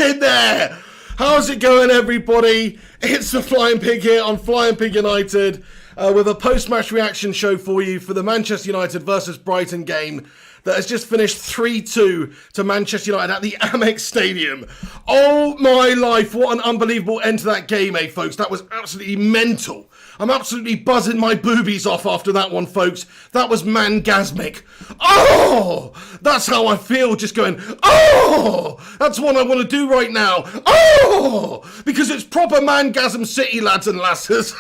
in there! How's it going, everybody? It's the Flying Pig here on Flying Pig United with a post-match reaction show for you for the Manchester United versus Brighton game that has just finished 3-2 to Manchester United at the Amex Stadium. Oh my life, what an unbelievable end to that game, folks. That was absolutely mental. I'm absolutely buzzing my boobies off after that one, folks. That was mangasmic. Oh, that's how I feel, just going, oh, that's what I want to do right now. Oh, because it's proper mangasm city, lads and lasses.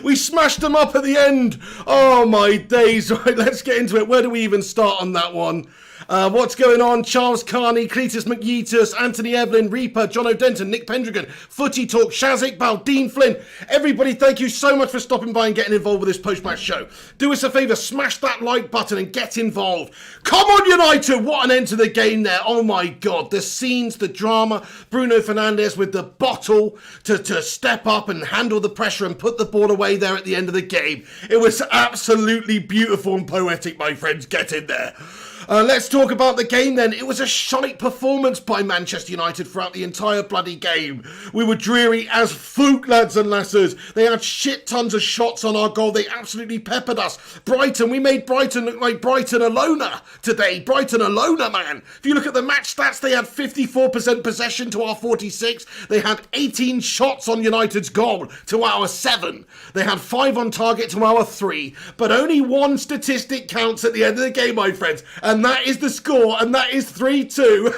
We smashed them up at the end. Oh my days. Right, let's get into it. Where do we even start on that one? What's going on? Charles Carney, Cletus McYetus, Anthony Evelyn, Reaper, John O'Denton, Nick Pendragon, Footy Talk, Shaz Iqbal, Dean Flynn. Everybody, thank you so much for stopping by and getting involved with this post-match show. Do us a favour, smash that like button and get involved. Come on, United! What an end to the game there. Oh my God. The scenes, the drama. Bruno Fernandes with the bottle to step up and handle the pressure and put the ball away there at the end of the game. It was absolutely beautiful and poetic, my friends. Get in there. Let's talk about the game then. It was a shite performance by Manchester United throughout the entire bloody game. We were dreary as fook, lads and lasses. They had shit tons of shots on our goal. They absolutely peppered us. Brighton, we made Brighton look like Brighton Alona today. Brighton Alona, man. If you look at the match stats, they had 54% possession to our 46. They had 18 shots on United's goal to our 7. They had 5 on target to our 3. But only one statistic counts at the end of the game, my friends. And that is the score, and that is 3-2.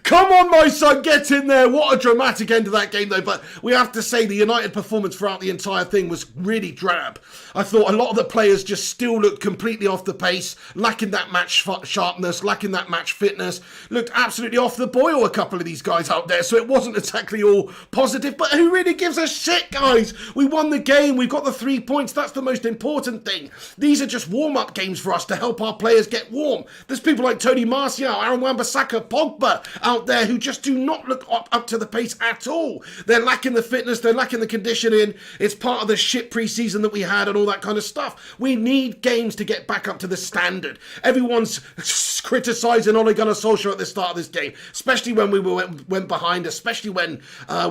Come on, my son, get in there. What a dramatic end to that game, though. But we have to say the United performance throughout the entire thing was really drab. I thought a lot of the players just still looked completely off the pace, lacking that match sharpness, lacking that match fitness. Looked absolutely off the boil, a couple of these guys out there. So it wasn't exactly all positive. But who really gives a shit, guys? We won the game. We've got the 3 points. That's the most important thing. These are just warm-up games for us to help our players get warm. There's people like Tony Martial, Aaron Wambasaka, Pogba out there who just do not look up to the pace at all. They're lacking the fitness, they're lacking the conditioning. It's part of the shit pre-season that we had and all that kind of stuff. We need games to get back up to the standard. Everyone's criticising Ole Gunnar Solskjaer at the start of this game, especially when we went behind, especially when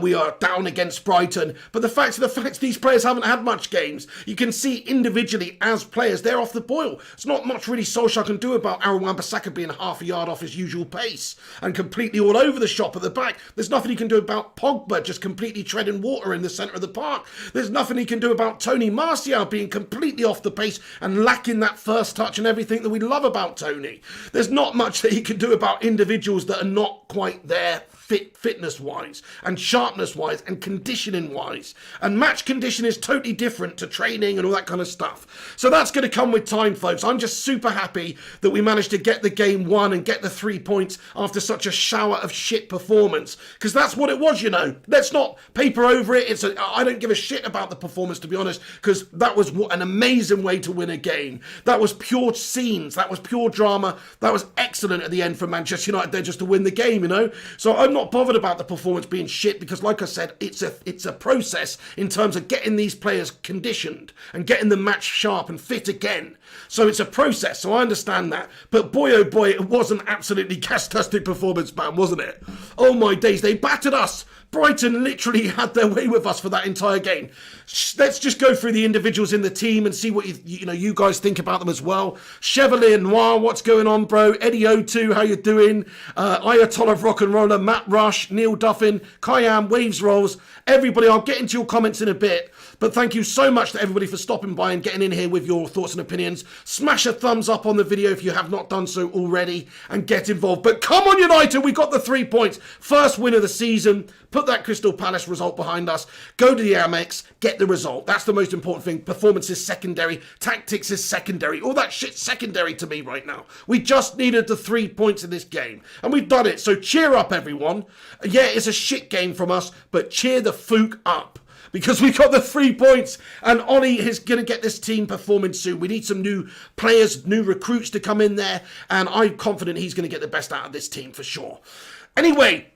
we are down against Brighton. But the fact these players haven't had much games. You can see individually as players, they're off the boil. It's not much really Solskjaer can do about Aaron Wambasaka being half a yard off his usual pace and completely all over the shop at the back. There's nothing he can do about Pogba just completely treading water in the centre of the park. There's nothing he can do about Tony Martial being completely off the pace and lacking that first touch and everything that we love about Tony. There's not much that he can do about individuals that are not quite there fitness-wise and sharpness-wise and conditioning-wise. And match condition is totally different to training and all that kind of stuff. So that's going to come with time, folks. I'm just super happy that we managed to get the game won and get the 3 points after such a shower of shit performance. Because that's what it was, you know. Let's not paper over it. I don't give a shit about the performance, to be honest, because that was an amazing way to win a game. That was pure scenes. That was pure drama. That was excellent at the end for Manchester United there just to win the game, you know. So I'm not bothered about the performance being shit because, like I said, it's a process in terms of getting these players conditioned and getting them match sharp and fit again. So it's a process, so I understand that. But boy, oh boy, it was an absolutely fantastic performance, man, wasn't it? Oh my days, they battered us. Brighton literally had their way with us for that entire game. Let's just go through the individuals in the team and see what you guys think about them as well. Chevalier Noir, what's going on, bro? Eddie O2, how you doing? Ayatollah of Rock and Roller, Matt Rush, Neil Duffin, Kayam, Waves Rolls. Everybody, I'll get into your comments in a bit. But thank you so much to everybody for stopping by and getting in here with your thoughts and opinions. Smash a thumbs up on the video if you have not done so already and get involved. But come on, United, we got the 3 points. First win of the season. Put that Crystal Palace result behind us. Go to the Amex, get the result. That's the most important thing. Performance is secondary. Tactics is secondary. All that shit's secondary to me right now. We just needed the 3 points in this game. And we've done it. So cheer up, everyone. Yeah, it's a shit game from us, but cheer the fook up. Because we got the 3 points and Ollie is going to get this team performing soon. We need some new players, new recruits to come in there. And I'm confident he's going to get the best out of this team for sure. Anyway,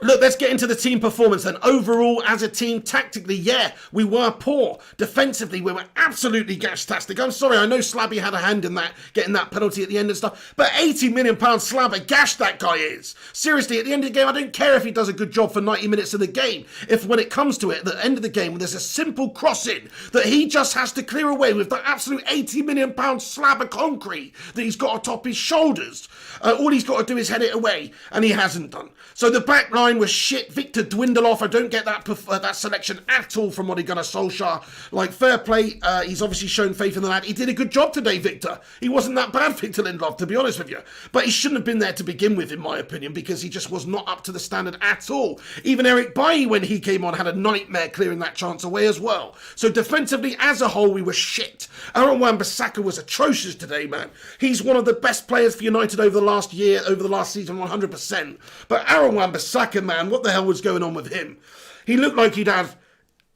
Look, let's get into the team performance then. Overall, as a team, tactically, yeah, we were poor. Defensively, we were absolutely gash-tastic. I'm sorry, I know Slabby had a hand in that, getting that penalty at the end and stuff, but £80 million Slabber, gash that guy is. Seriously, at the end of the game, I don't care if he does a good job for 90 minutes of the game. If when it comes to it, at the end of the game, when there's a simple crossing that he just has to clear away with that absolute £80 million slab of concrete that he's got atop his shoulders, all he's got to do is head it away, and he hasn't done. So the back line was shit. Victor dwindled off. I don't get that selection at all from Ole Gunnar Solskjaer. Like, fair play. He's obviously shown faith in the lad. He did a good job today, Victor. He wasn't that bad, Victor Lindelof, to be honest with you. But he shouldn't have been there to begin with, in my opinion, because he just was not up to the standard at all. Even Eric Bailly, when he came on, had a nightmare clearing that chance away as well. So defensively, as a whole, we were shit. Aaron Wambasaka was atrocious today, man. He's one of the best players for United over the last year, over the last season, 100%. But Aaron Wambasaka, man, what the hell was going on with him? He looked like he'd have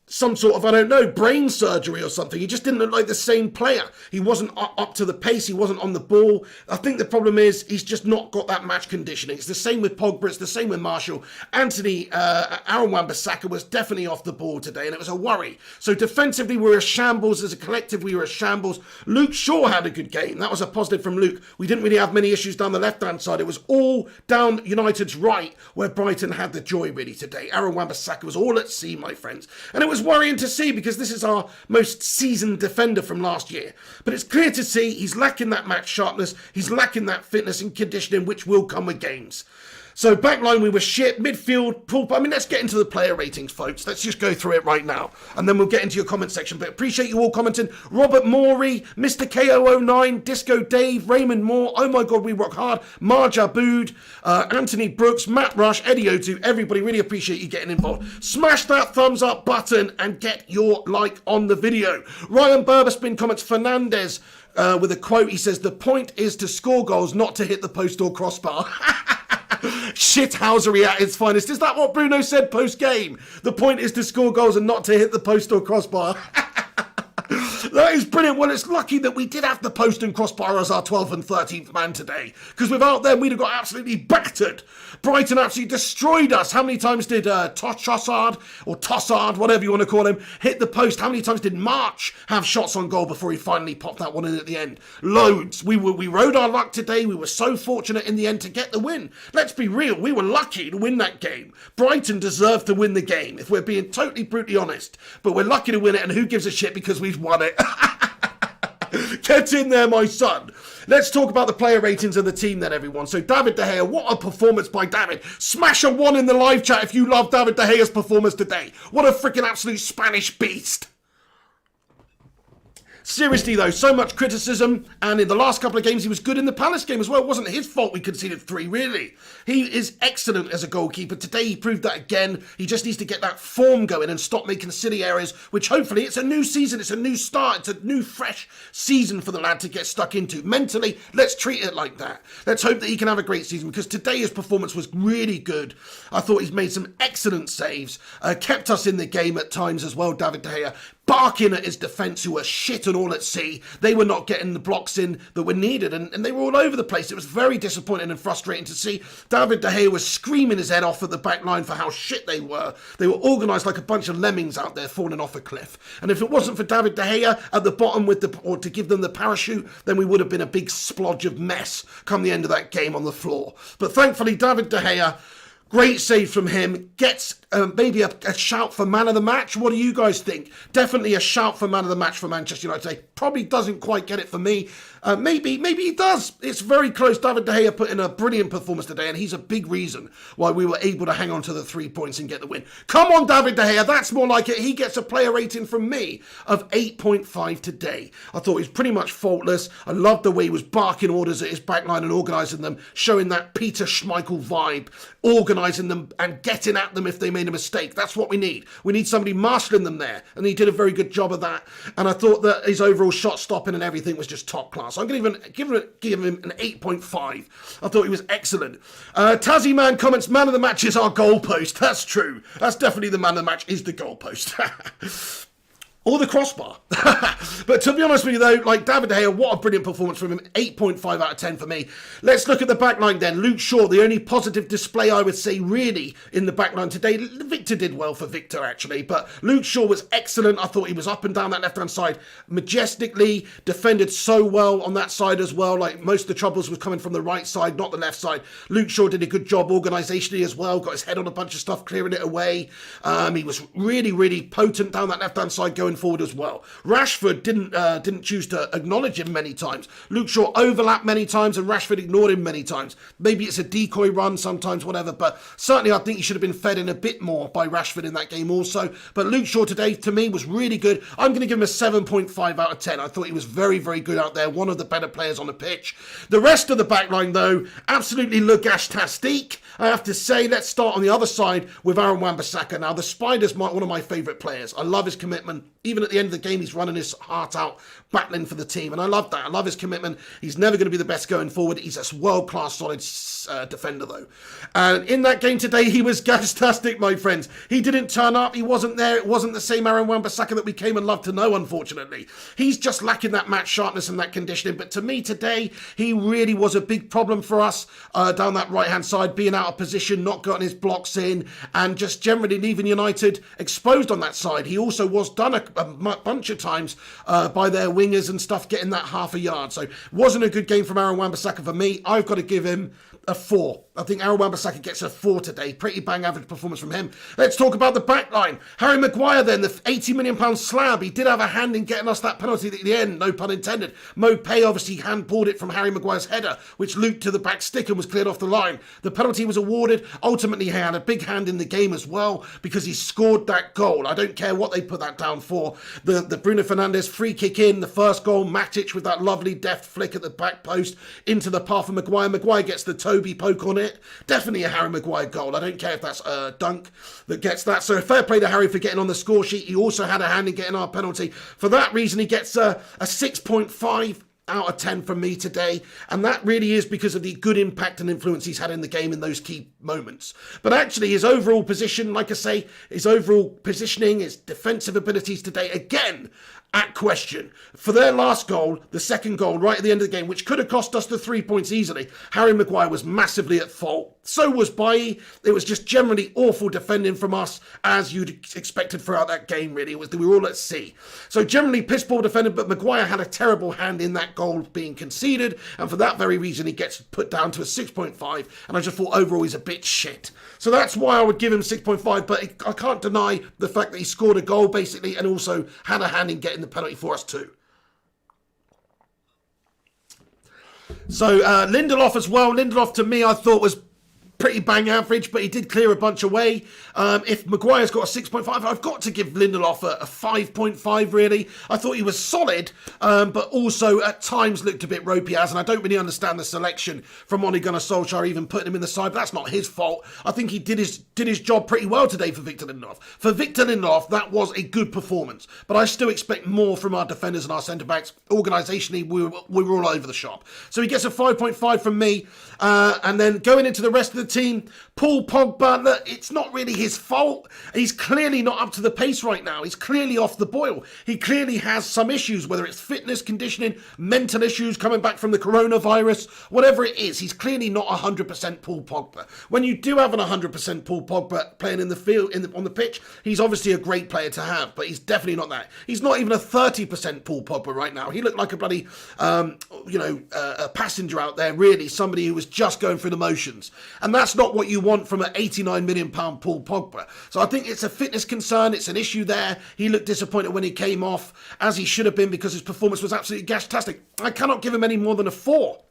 some sort of, I don't know, brain surgery or something. He just didn't look like the same player. He wasn't up to the pace. He wasn't on the ball. I think the problem is he's just not got that match conditioning. It's the same with Pogba. It's the same with Martial. Aaron Wan-Bissaka was definitely off the ball today, and it was a worry. So defensively, we were a shambles. As a collective, we were a shambles. Luke Shaw had a good game. That was a positive from Luke. We didn't really have many issues down the left-hand side. It was all down United's right, where Brighton had the joy really today. Aaron Wan-Bissaka was all at sea, my friends. And it was worrying to see because this is our most seasoned defender from last year. But it's clear to see he's lacking that match sharpness. He's lacking that fitness and conditioning, which will come with games. So backline, we were shit. Midfield, poor. I mean, let's get into the player ratings, folks. Let's just go through it right now. And then we'll get into your comment section. But appreciate you all commenting. Robert Morey, Mr. KO09, Disco Dave, Raymond Moore, Oh My God, We Rock Hard, Marja Bood, Anthony Brooks, Matt Rush, Eddie O2. Everybody, really appreciate you getting involved. Smash that thumbs up button and get your like on the video. Ryan Burberspin comments, Fernandez with a quote. He says, the point is to score goals, not to hit the post or crossbar. Shithousery at its finest. Is that what Bruno said post-game? The point is to score goals and not to hit the post or crossbar. That is brilliant. Well, it's lucky that we did have the post and crossbar as our 12th and 13th man today, because without them, we'd have got absolutely battered. Brighton absolutely destroyed us. How many times did Tossard, whatever you want to call him, hit the post? How many times did March have shots on goal before he finally popped that one in at the end? Loads. We rode our luck today. We were so fortunate in the end to get the win. Let's be real. We were lucky to win that game. Brighton deserved to win the game, if we're being totally brutally honest. But we're lucky to win it, and who gives a shit because we've won it? Get in there, my son. Let's talk about the player ratings of the team then, everyone. So David De Gea, what a performance by David. Smash a 1 in the live chat if you love David De Gea's performance today. What a freaking absolute Spanish beast. Seriously though, so much criticism, and in the last couple of games he was good in the Palace game as well. It wasn't his fault we conceded 3, really. He is excellent as a goalkeeper. Today he proved that again. He just needs to get that form going and stop making silly errors, which hopefully, it's a new season, it's a new start, it's a new fresh season for the lad to get stuck into. Mentally, let's treat it like that. Let's hope that he can have a great season, because today his performance was really good. I thought he's made some excellent saves, kept us in the game at times as well, David De Gea. Barking at his defence, who were shit and all at sea. They were not getting the blocks in that were needed, and they were all over the place. It was very disappointing and frustrating to see. David De Gea was screaming his head off at the back line for how shit they were. They were organised like a bunch of lemmings out there falling off a cliff. And if it wasn't for David De Gea at the bottom or to give them the parachute, then we would have been a big splodge of mess come the end of that game on the floor. But thankfully, David De Gea, great save from him, gets maybe a shout for man of the match. What do you guys think? Definitely a shout for man of the match for Manchester United today. Probably doesn't quite get it for me. Maybe he does. It's very close. David De Gea put in a brilliant performance today, and he's a big reason why we were able to hang on to the 3 points and get the win. Come on, David De Gea. That's more like it. He gets a player rating from me of 8.5 today. I thought he was pretty much faultless. I loved the way he was barking orders at his backline and organising them, showing that Peter Schmeichel vibe, organising them and getting at them if they made a mistake. That's what we need. We need somebody marshalling them there, and he did a very good job of that. And I thought that his overall shot stopping and everything was just top class. I'm going to give him an 8.5. I thought he was excellent. Tazzy Man comments, man of the match is our goalpost. That's true. That's definitely the man of the match, is the goalpost. Or the crossbar. But to be honest with you though, like David De Gea, what a brilliant performance from him. 8.5 out of 10 for me. Let's look at the back line then. Luke Shaw, the only positive display I would say really in the back line today. Victor did well for Victor actually, but Luke Shaw was excellent. I thought he was up and down that left-hand side majestically, defended so well on that side as well. Like most of the troubles was coming from the right side, not the left side. Luke Shaw did a good job organisationally as well, got his head on a bunch of stuff, clearing it away. He was really, really potent down that left-hand side going forward as well. Rashford didn't choose to acknowledge him many times. Luke Shaw overlapped many times and Rashford ignored him many times. Maybe it's a decoy run sometimes, whatever, but certainly I think he should have been fed in a bit more by Rashford in that game also. But Luke Shaw today, to me, was really good. I'm going to give him a 7.5 out of 10. I thought he was very, very good out there. One of the better players on the pitch. The rest of the back line, though, absolutely le gage-tastique. I have to say, let's start on the other side with Aaron Wambasaka. Now, the Spider's one of my favourite players. I love his commitment. Even at the end of the game, he's running his heart out, battling for the team. And I love that. I love his commitment. He's never going to be the best going forward. He's a world-class, solid defender, though. And in that game today, he was gage-tastic, my friends. He didn't turn up. He wasn't there. It wasn't the same Aaron Wambasaka that we came and loved to know, unfortunately. He's just lacking that match sharpness and that conditioning. But to me today, he really was a big problem for us down that right-hand side, being out of position, not getting his blocks in, and just generally leaving United exposed on that side. He also was done a bunch of times by their wingers and stuff, getting that half a yard. So wasn't a good game from Aaron Wambasaka for me. I've got to give him a 4. I think Aaron Wambasaka gets a 4 today. Pretty bang average performance from him. Let's talk about the back line. Harry Maguire then, the £80 million slab. He did have a hand in getting us that penalty at the end, no pun intended. Mopé obviously hand-pulled it from Harry Maguire's header, which looped to the back stick and was cleared off the line. The penalty was awarded. Ultimately, he had a big hand in the game as well because he scored that goal. I don't care what they put that down for. The Bruno Fernandes free kick in, the first goal, Matic with that lovely deft flick at the back post into the path of Maguire. Maguire gets the Toby poke on it. Definitely a Harry Maguire goal. I don't care if that's Dunk that gets that. So fair play to Harry for getting on the score sheet. He also had a hand in getting our penalty. For that reason, he gets a 6.5 out of 10 from me today, and that really is because of the good impact and influence he's had in the game in those key moments. But actually his overall position, like I say, his overall positioning, his defensive abilities today, again, at question. For their last goal, the second goal right at the end of the game, which could have cost us the 3 points easily, Harry Maguire was massively at fault. So was Bailly. It was just generally awful defending from us, as you'd expected throughout that game, really. We were all at sea. So generally piss poor defending, but Maguire had a terrible hand in that goal being conceded, and for that very reason he gets put down to a 6.5, and I just thought overall he's a bit shit. So that's why I would give him 6.5, but I can't deny the fact that he scored a goal basically and also had a hand in getting the penalty for us too. So Lindelof as well. Lindelof to me I thought was pretty bang average, but he did clear a bunch away. If Maguire's got a 6.5, I've got to give Lindelof a 5.5 really. I thought he was solid, but also at times looked a bit ropey as, and I don't really understand the selection from Ole Gunnar Solskjaer even putting him in the side, but that's not his fault. I think he did his job pretty well today for Victor Lindelof. For Victor Lindelof, that was a good performance, but I still expect more from our defenders and our centre-backs. Organisationally, we were all over the shop. So he gets a 5.5 from me, and then going into the rest of the team, Paul Pogba, look, it's not really his fault. He's clearly not up to the pace right now. He's clearly off the boil. He clearly has some issues, whether it's fitness, conditioning, mental issues, coming back from the coronavirus, whatever it is. He's clearly not 100% Paul Pogba. When you do have an 100% Paul Pogba playing in the field, on the pitch, he's obviously a great player to have, but he's definitely not that. He's not even a 30% Paul Pogba right now. He looked like a bloody, a passenger out there, really, somebody who was just going through the motions. And that's not what you want from an £89 million Paul Pogba. So I think it's a fitness concern. It's an issue there. He looked disappointed when he came off, as he should have been, because his performance was absolutely gashtastic. I cannot give him any more than a 4.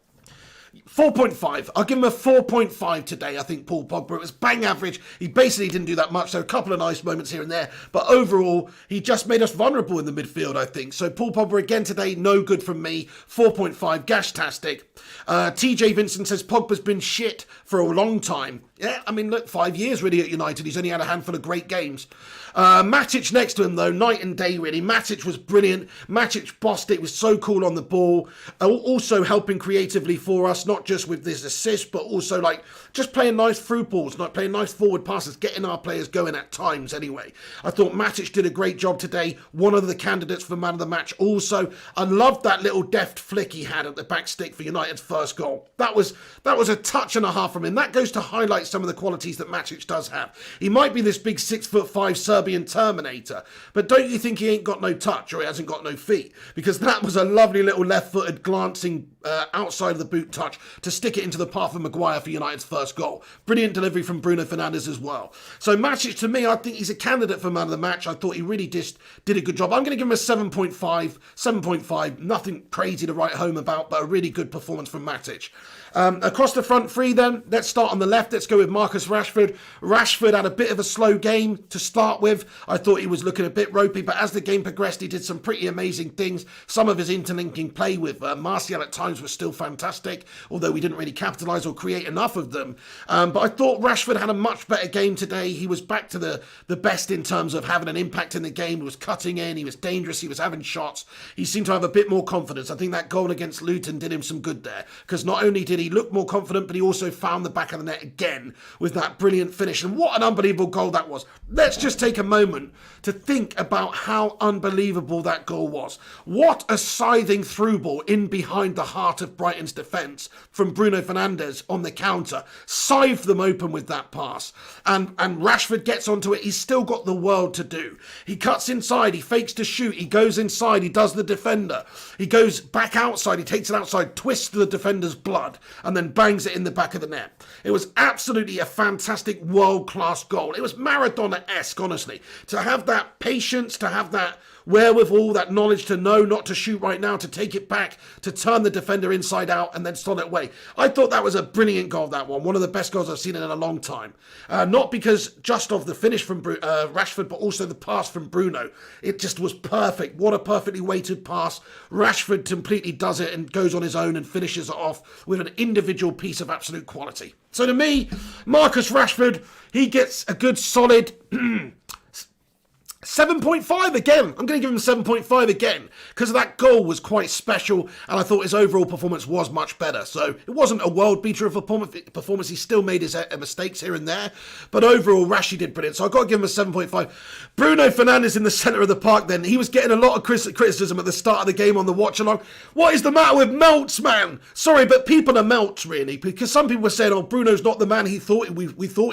4.5. I'll give him a 4.5 today. I think Paul Pogba, it was bang average. He basically didn't do that much, so a couple of nice moments here and there. But overall, he just made us vulnerable in the midfield, I think. So Paul Pogba again today, no good from me. 4.5, gashtastic. TJ Vincent says Pogba's been shit for a long time. Yeah, I mean, look, 5 years really at United. He's only had a handful of great games. Matic next to him, though, night and day, really. Matic was brilliant. Matic bossed it. He was so cool on the ball. Also helping creatively for us, not just with this assist, but also, like, just playing nice through balls, like playing nice forward passes, getting our players going at times anyway. I thought Matic did a great job today. One of the candidates for man of the match also. I loved that little deft flick he had at the back stick for United's first goal. That was a touch and a half from him. That goes to highlight some of the qualities that Matic does have. He might be this big 6'5" Serbian Terminator, but don't you think he ain't got no touch or he hasn't got no feet? Because that was a lovely little left-footed glancing outside of the boot touch to stick it into the path of Maguire for United's first goal. Brilliant delivery from Bruno Fernandes as well. So Matic, to me, I think he's a candidate for man of the match. I thought he really just did a good job. I'm going to give him a 7.5. 7.5. Nothing crazy to write home about, but a really good performance from Matic. Across the front three then, let's start on the left. Let's go with Marcus Rashford. Rashford had a bit of a slow game to start with. I thought he was looking a bit ropey, but as the game progressed, he did some pretty amazing things. Some of his interlinking play with Martial at times was still fantastic, although we didn't really capitalise or create enough of them. But I thought Rashford had a much better game today. He was back to the best in terms of having an impact in the game. He was cutting in, he was dangerous, he was having shots. He seemed to have a bit more confidence. I think that goal against Luton did him some good there, because not only did he look more confident, but he also found the back of the net again with that brilliant finish. And what an unbelievable goal that was. Let's just take a moment to think about how unbelievable that goal was. What a scything through ball in behind the heart of Brighton's defence from Bruno Fernandes on the counter. Scythed them open with that pass. And Rashford gets onto it. He's still got the world to do. He cuts inside. He fakes to shoot. He goes inside. He does the defender. He goes back outside. He takes it outside, twists the defender's blood, and then bangs it in the back of the net. It was absolutely a fantastic world-class goal. It was Maradona-esque, honestly. To have that patience, to have that wherewithal, that knowledge to know not to shoot right now, to take it back, to turn the defender inside out and then slot it away. I thought that was a brilliant goal, that one of the best goals I've seen in a long time. Not because just of the finish from Rashford, but also the pass from Bruno. It just was perfect. What a perfectly weighted pass. Rashford completely does it and goes on his own and finishes it off with an individual piece of absolute quality. So to me, Marcus Rashford, he gets a good solid 7.5 again. I'm going to give him 7.5 again because that goal was quite special and I thought his overall performance was much better. So it wasn't a world beater of a performance. He still made his mistakes here and there, but overall Rashi did brilliant. So I've got to give him a 7.5. Bruno Fernandes in the centre of the park then. He was getting a lot of criticism at the start of the game on the watch along. What is the matter with Melts, man? Sorry, but people are Melts really, because some people were saying, oh, Bruno's not the man we thought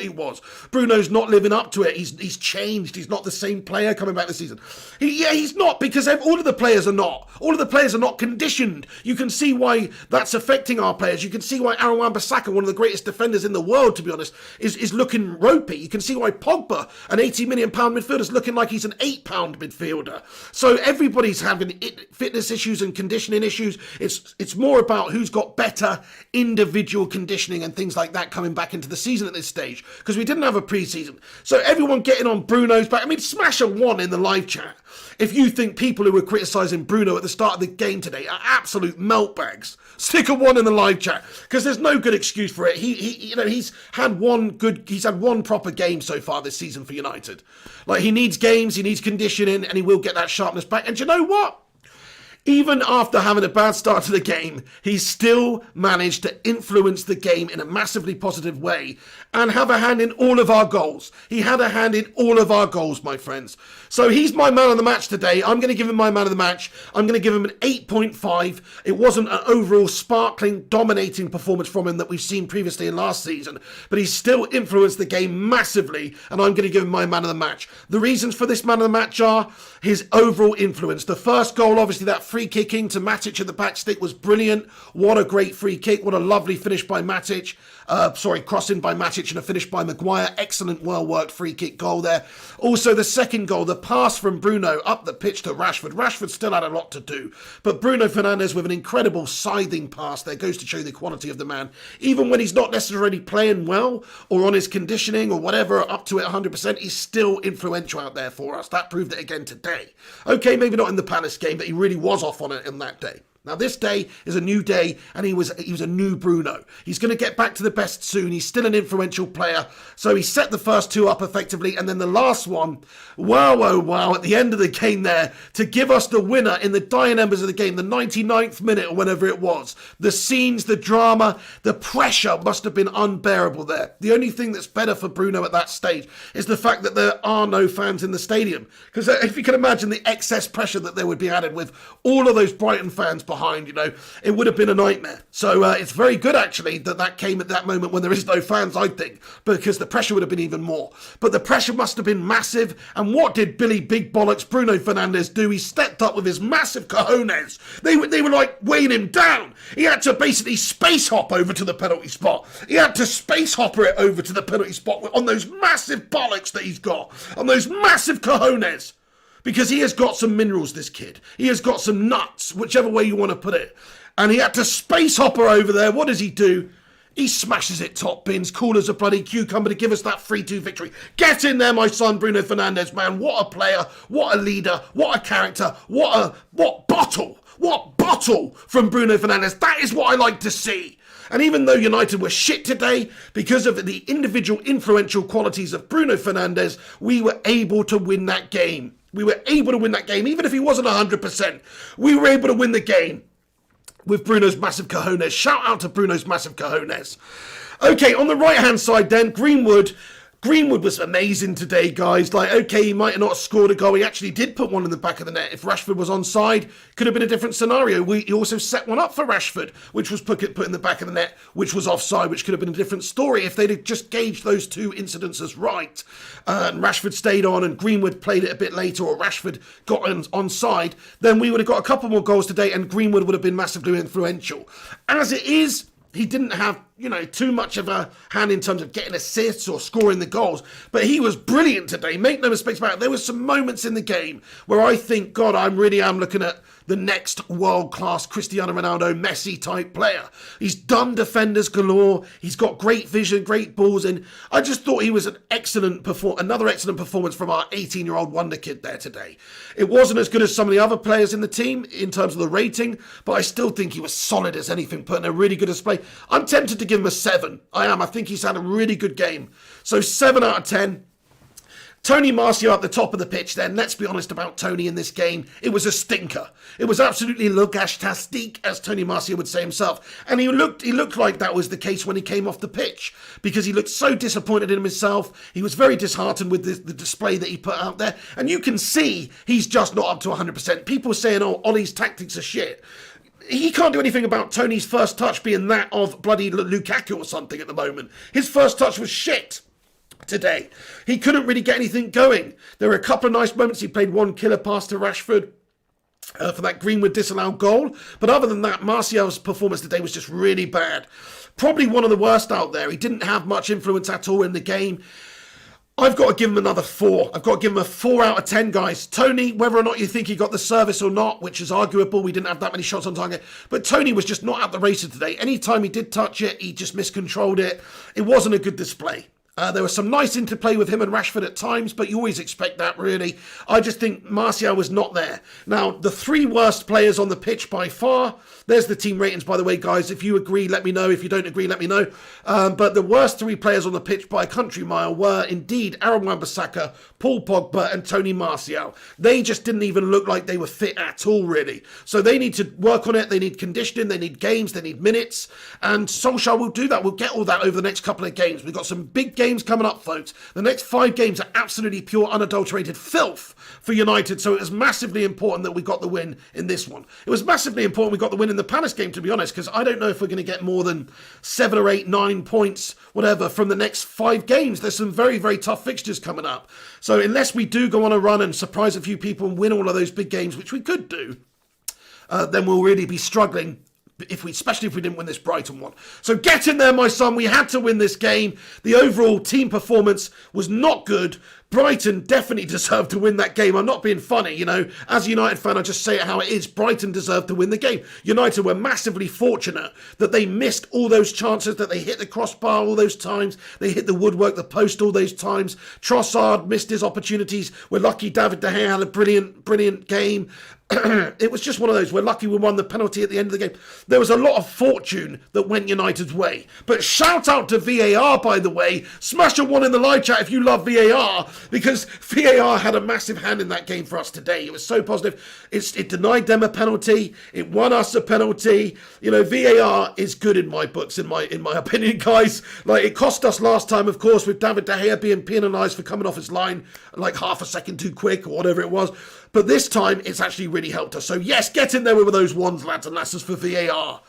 he was. Bruno's not living up to it. He's changed. He's not the same player coming back this season. He's not, because all of the players are not. All of the players are not conditioned. You can see why that's affecting our players. You can see why Aaron Wambasaka, one of the greatest defenders in the world, to be honest, is looking ropey. You can see why Pogba, an £80 million midfielder, is looking like he's an £8 midfielder. So everybody's having fitness issues and conditioning issues. It's more about who's got better individual conditioning and things like that coming back into the season at this stage, because we didn't have a pre-season. So everyone getting on Bruno's back. I mean, smash a 1 in the live chat if you think people who were criticising Bruno at the start of the game today are absolute meltbags. Stick a 1 in the live chat, because there's no good excuse for it. He's had one proper game so far this season for United. Like, he needs games, he needs conditioning, and he will get that sharpness back. And do you know what? Even after having a bad start to the game, he still managed to influence the game in a massively positive way and have a hand in all of our goals. He had a hand in all of our goals, my friends. So he's my man of the match today. I'm going to give him my man of the match. I'm going to give him an 8.5. It wasn't an overall sparkling, dominating performance from him that we've seen previously in last season, but he still influenced the game massively, and I'm going to give him my man of the match. The reasons for this man of the match are his overall influence. The first goal, obviously, that free kicking to Matic at the back stick was brilliant. What a great free kick. What a lovely finish by Matic. Crossing by Matic and a finish by Maguire. Excellent, well-worked free kick goal there. Also, the second goal, the pass from Bruno up the pitch to Rashford. Rashford still had a lot to do, but Bruno Fernandes with an incredible scything pass there goes to show the quality of the man. Even when he's not necessarily playing well or on his conditioning or whatever, up to it 100%, he's still influential out there for us. That proved it again today. Okay, maybe not in the Palace game, but he really was off on it in that day. Now, this day is a new day, and he was a new Bruno. He's going to get back to the best soon. He's still an influential player. So he set the first two up effectively, and then the last one, wow, oh, wow, at the end of the game there, to give us the winner in the dying embers of the game, the 99th minute or whenever it was. The scenes, the drama, the pressure must have been unbearable there. The only thing that's better for Bruno at that stage is the fact that there are no fans in the stadium. Because if you can imagine the excess pressure that there would be added with all of those Brighton fans behind, it would have been a nightmare. So it's very good, actually, that came at that moment when there is no fans, I think, because the pressure would have been even more. But the pressure must have been massive. And what did Billy Big Bollocks Bruno Fernandes do? He stepped up with his massive cojones. They were like weighing him down. He had to basically space hop over to the penalty spot. He had to space hopper it over to the penalty spot on those massive bollocks that he's got, on those massive cojones. Because he has got some minerals, this kid. He has got some nuts, whichever way you want to put it. And he had to space hopper over there. What does he do? He smashes it top bins, cool as a bloody cucumber to give us that 3-2 victory. Get in there, my son, Bruno Fernandes, man. What a player. What a leader. What a character. What bottle. What bottle from Bruno Fernandes. That is what I like to see. And even though United were shit today, because of the individual influential qualities of Bruno Fernandes, we were able to win that game. We were able to win that game, even if he wasn't 100%. We were able to win the game with Bruno's massive cojones. Shout out to Bruno's massive cojones. Okay, on the right-hand side then, Greenwood was amazing today, guys. Okay, he might have not scored a goal. He actually did put one in the back of the net. If Rashford was onside, could have been a different scenario. He also set one up for Rashford, which was put in the back of the net, which was offside, which could have been a different story if they'd have just gauged those two incidences right. And Rashford stayed on and Greenwood played it a bit later, or Rashford got onside, then we would have got a couple more goals today and Greenwood would have been massively influential. As it is, he didn't have, too much of a hand in terms of getting assists or scoring the goals. But he was brilliant today. Make no mistakes about it. There were some moments in the game where I think, God, I really am looking at the next world-class Cristiano Ronaldo, Messi type player. He's done defenders galore. He's got great vision, great balls in. I just thought he was another excellent performance from our 18-year-old wonder kid there today. It wasn't as good as some of the other players in the team in terms of the rating, but I still think he was solid as anything, putting a really good display. I'm tempted to give him a 7. I am. I think he's had a really good game. So 7 out of 10. Tony Martial at the top of the pitch then. Let's be honest about Tony in this game. It was a stinker. It was absolutely lookashtastique, as Tony Martial would say himself. And he looked like that was the case when he came off the pitch, because he looked so disappointed in himself. He was very disheartened with the display that he put out there. And you can see he's just not up to 100%. People saying, oh, Ollie's tactics are shit. He can't do anything about Tony's first touch being that of bloody Lukaku or something at the moment. His first touch was shit today. He couldn't really get anything going. There were a couple of nice moments. He played one killer pass to Rashford for that Greenwood disallowed goal. But other than that, Martial's performance today was just really bad. Probably one of the worst out there. He didn't have much influence at all in the game. I've got to give him another 4. I've got to give him a 4 out of 10, guys. Tony, whether or not you think he got the service or not, which is arguable, we didn't have that many shots on target, but Tony was just not at the races today. Anytime he did touch it, he just miscontrolled it. It wasn't a good display. There was some nice interplay with him and Rashford at times, but you always expect that, really. I just think Martial was not there. Now, the 3 worst players on the pitch by far, there's the team ratings, by the way, guys. If you agree, let me know. If you don't agree, let me know. But the worst 3 players on the pitch by a country mile were indeed Aaron Wambasaka, Paul Pogba and Tony Martial. They just didn't even look like they were fit at all, really. So they need to work on it. They need conditioning. They need games. They need minutes. And Solskjaer will do that. We'll get all that over the next couple of games. We've got some big games coming up, folks. The next 5 games are absolutely pure, unadulterated filth for United. So it was massively important that we got the win in this one. It was massively important we got the win in the Palace game, to be honest, because I don't know if we're going to get more than 7 or 8, 9 points, whatever, from the next 5 games. There's some very, very tough fixtures coming up. So unless we do go on a run and surprise a few people and win all of those big games, which we could do, then we'll really be struggling, especially if we didn't win this Brighton one. So get in there, my son. We had to win this game. The overall team performance was not good, Brighton definitely deserved to win that game. I'm not being funny, you know. As a United fan, I just say it how it is. Brighton deserved to win the game. United were massively fortunate that they missed all those chances, that they hit the crossbar all those times. They hit the woodwork, the post all those times. Trossard missed his opportunities. We're lucky David De Gea had a brilliant game. It was just one of those. We're lucky we won the penalty at the end of the game. There was a lot of fortune that went United's way. But shout out to VAR, by the way. Smash a one in the live chat if you love VAR, because VAR had a massive hand in that game for us today. It was so positive. It denied them a penalty. It won us a penalty. You know, VAR is good in my books, in my opinion, guys. Like, it cost us last time, of course, with David De Gea being penalised for coming off his line like half a second too quick or whatever it was. But this time, it's actually really helped us. So yes, get in there with those ones, lads and lasses, for VAR.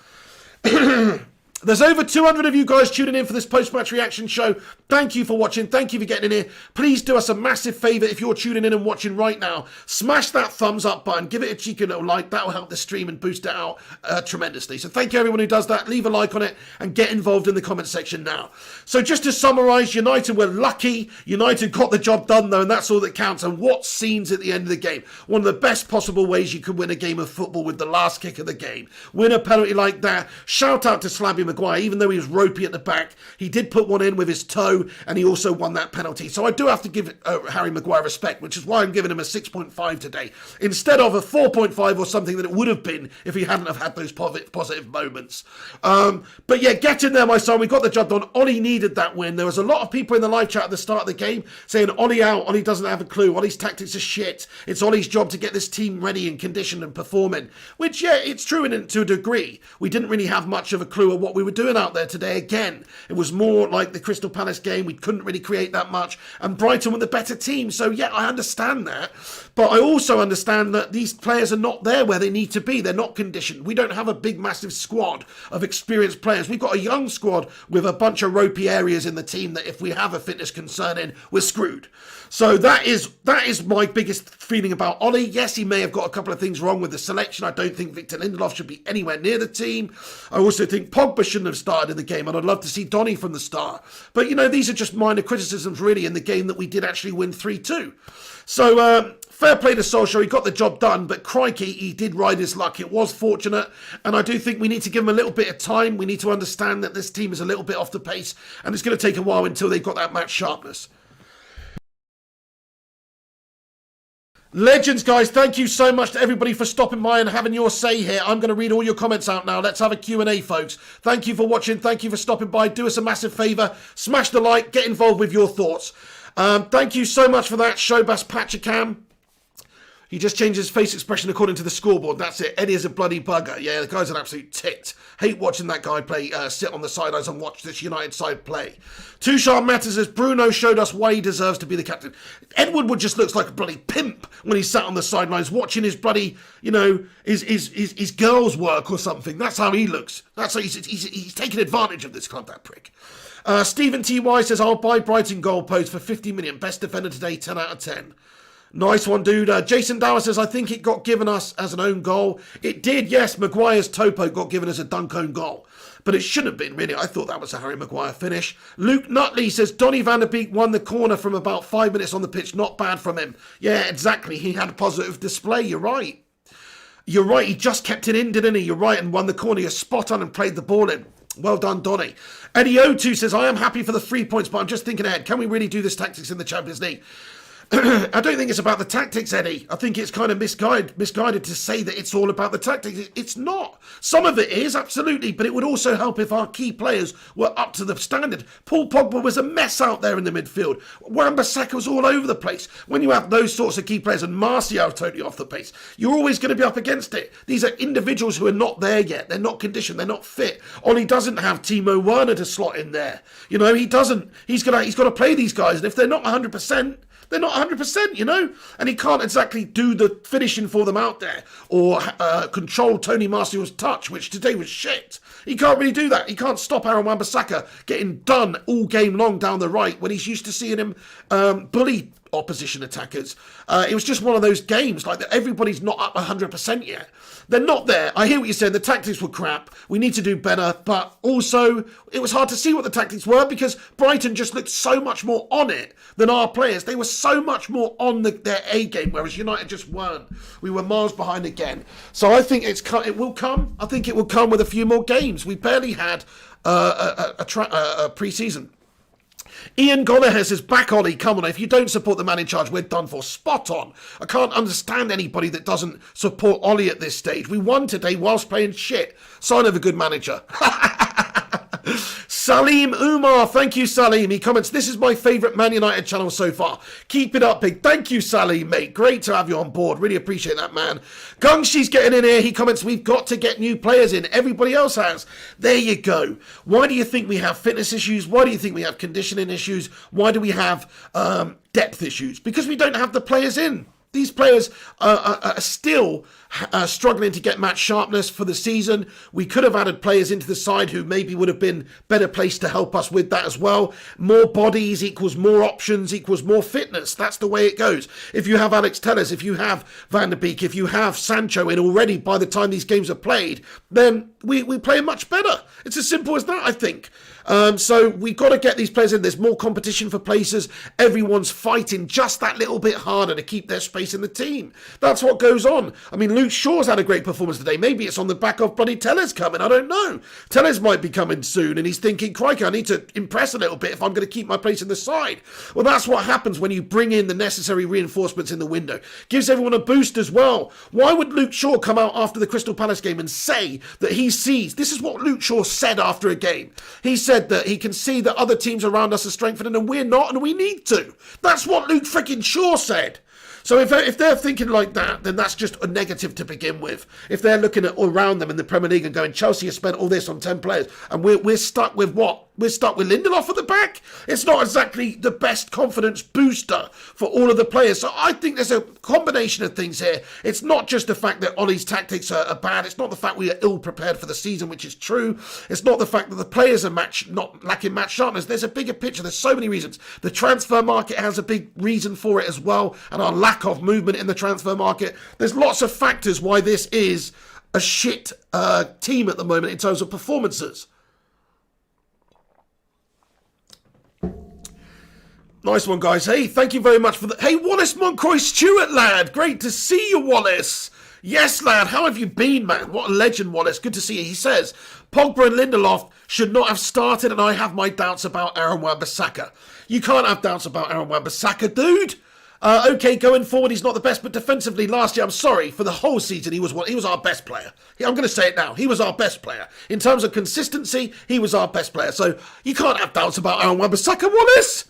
There's over 200 of you guys tuning in for this post-match reaction show. Thank you for watching. Thank you for getting in here. Please do us a massive favour if you're tuning in and watching right now. Smash that thumbs up button. Give it a cheeky little like. That will help the stream and boost it out tremendously. So thank you everyone who does that. Leave a like on it and get involved in the comment section now. So just to summarise, United were lucky. United got the job done though, and that's all that counts. And what scenes at the end of the game. One of the best possible ways you could win a game of football with the last kick of the game. Win a penalty like that. Shout out to Slabby Maguire. Even though he was ropey at the back, he did put one in with his toe, and he also won that penalty. So I do have to give Harry Maguire respect, which is why I'm giving him a 6.5 today, instead of a 4.5 or something that it would have been if he hadn't have had those positive moments. But yeah, get in there, my son. We got the job done. Ollie needed that win. There was a lot of people in the live chat at the start of the game saying Ollie out, Ollie doesn't have a clue, Ollie's tactics are shit. It's Ollie's job to get this team ready and conditioned and performing, which, yeah, it's true to a degree. We didn't really have much of a clue of what we were doing out there today. Again, it was more like the Crystal Palace game. We couldn't really create that much, and Brighton were the better team. So yeah, I understand that, but I also understand that these players are not there where they need to be. They're not conditioned. We don't have a big massive squad of experienced players. We've got a young squad with a bunch of ropey areas in the team that if we have a fitness concern in, we're screwed. So that is my biggest feeling about Ollie. Yes, he may have got a couple of things wrong with the selection. I don't think Victor Lindelof should be anywhere near the team. I also think Pogba shouldn't have started in the game, and I'd love to see Donny from the start. But, you know, these are just minor criticisms, really, in the game that we did actually win 3-2. So, fair play to Solskjaer. He got the job done, but crikey, he did ride his luck. It was fortunate, and I do think we need to give him a little bit of time. We need to understand that this team is a little bit off the pace, and it's going to take a while until they've got that match sharpness. Legends, guys, thank you so much to everybody for stopping by and having your say here. I'm going to read all your comments out now. Let's have a Q&A, folks. Thank you for watching. Thank you for stopping by. Do us a massive favour. Smash the like. Get involved with your thoughts. Thank you so much for that, Showbas Patchacam. He just changed his face expression according to the scoreboard. That's it. Eddie is a bloody bugger. Yeah, the guy's an absolute tit. Hate watching that guy play, sit on the sidelines and watch this United side play. Tushar Matters says, Bruno showed us why he deserves to be the captain. Ed Woodward just looks like a bloody pimp when he sat on the sidelines watching his bloody, you know, his girls' work or something. That's how he looks. That's how he's taking advantage of this club, that prick. Stephen T.Y. says, I'll buy Brighton goalpost for 50 million. Best defender today, 10 out of 10. Nice one, dude. Jason Dower says, I think it got given us as an own goal. It did, yes. Maguire's topo got given as a dunk own goal. But it shouldn't have been, really. I thought that was a Harry Maguire finish. Luke Nutley says, Donny van der Beek won the corner from about 5 minutes on the pitch. Not bad from him. Yeah, exactly. He had a positive display. You're right. You're right. He just kept it in, didn't he? You're right. And won the corner. You're spot on and played the ball in. Well done, Donny. Eddie O2 says, I am happy for the 3 points, but I'm just thinking ahead. Can we really do this tactics in the Champions League? I don't think it's about the tactics, Eddie. I think it's kind of misguided to say that it's all about the tactics. It's not. Some of it is, absolutely, but it would also help if our key players were up to the standard. Paul Pogba was a mess out there in the midfield. Wambasaka was all over the place. When you have those sorts of key players, and Martial totally off the pace, you're always going to be up against it. These are individuals who are not there yet. They're not conditioned. They're not fit. Ollie doesn't have Timo Werner to slot in there. You know, he doesn't. He's got to play these guys, and if they're not 100%, they're not 100%, you know? And he can't exactly do the finishing for them out there or control Tony Martial's touch, which today was shit. He can't really do that. He can't stop Aaron Wambasaka getting done all game long down the right when he's used to seeing him bully opposition attackers. It was just one of those games, like that everybody's not up 100% yet. They're not there. I hear what you're saying. The tactics were crap. We need to do better. But also, it was hard to see what the tactics were because Brighton just looked so much more on it than our players. They were so much more on their A game, whereas United just weren't. We were miles behind again. So I think it will come. I think it will come with a few more games. We barely had a pre-season. Ian Gonaher says, back Ollie, come on, if you don't support the man in charge, we're done for. Spot on. I can't understand anybody that doesn't support Ollie at this stage. We won today whilst playing shit. Sign of a good manager. Salim Umar, thank you Salim. He comments, this is my favourite Man United channel so far. Keep it up big. Thank you Salim, mate. Great to have you on board. Really appreciate that, man. Gungshi's getting in here. He comments, we've got to get new players in. Everybody else has. There you go. Why do you think we have fitness issues? Why do you think we have conditioning issues? Why do we have depth issues? Because we don't have the players in. These players are still struggling to get match sharpness for the season. We could have added players into the side who maybe would have been better placed to help us with that as well. More bodies equals more options equals more fitness. That's the way it goes. If you have Alex Telles, if you have Van der Beek, if you have Sancho in already by the time these games are played, then we play much better. It's as simple as that, I think. So we've got to get these players in. There's more competition for places. Everyone's fighting just that little bit harder to keep their space in the team. That's what goes on. I mean, Luke Shaw's had a great performance today. Maybe it's on the back of bloody Telles coming. I don't know. Telles might be coming soon and he's thinking, crikey, I need to impress a little bit if I'm going to keep my place in the side. Well, that's what happens when you bring in the necessary reinforcements in the window. Gives everyone a boost as well. Why would Luke Shaw come out after the Crystal Palace game and say that he sees... This is what Luke Shaw said after a game. He said that he can see that other teams around us are strengthening and we're not and we need to. That's what Luke freaking Shaw said. So if they're thinking like that, then that's just a negative to begin with. If they're looking at all around them in the Premier League and going, Chelsea has spent all this on 10 players and we're stuck with what? We're stuck with Lindelof at the back? It's not exactly the best confidence booster for all of the players. So I think there's a combination of things here. It's not just the fact that Ollie's tactics are bad. It's not the fact we are ill prepared for the season, which is true. It's not the fact that the players are not lacking match sharpness. There's a bigger picture. There's so many reasons. The transfer market has a big reason for it as well, and our lack of movement in the transfer market. There's lots of factors why this is a shit team at the moment in terms of performances. Nice one, guys. Hey, thank you very much for the... Hey, Wallace Moncroy Stewart, lad. Great to see you, Wallace. Yes, lad. How have you been, man? What a legend, Wallace. Good to see you. He says, Pogba and Lindelof should not have started, and I have my doubts about Aaron Wambasaka. You can't have doubts about Aaron Wambasaka, dude. Okay, going forward, he's not the best, but defensively last year, I'm sorry, for the whole season, he was our best player. I'm going to say it now. He was our best player. In terms of consistency, he was our best player. So you can't have doubts about Aaron Wambasaka, Wallace.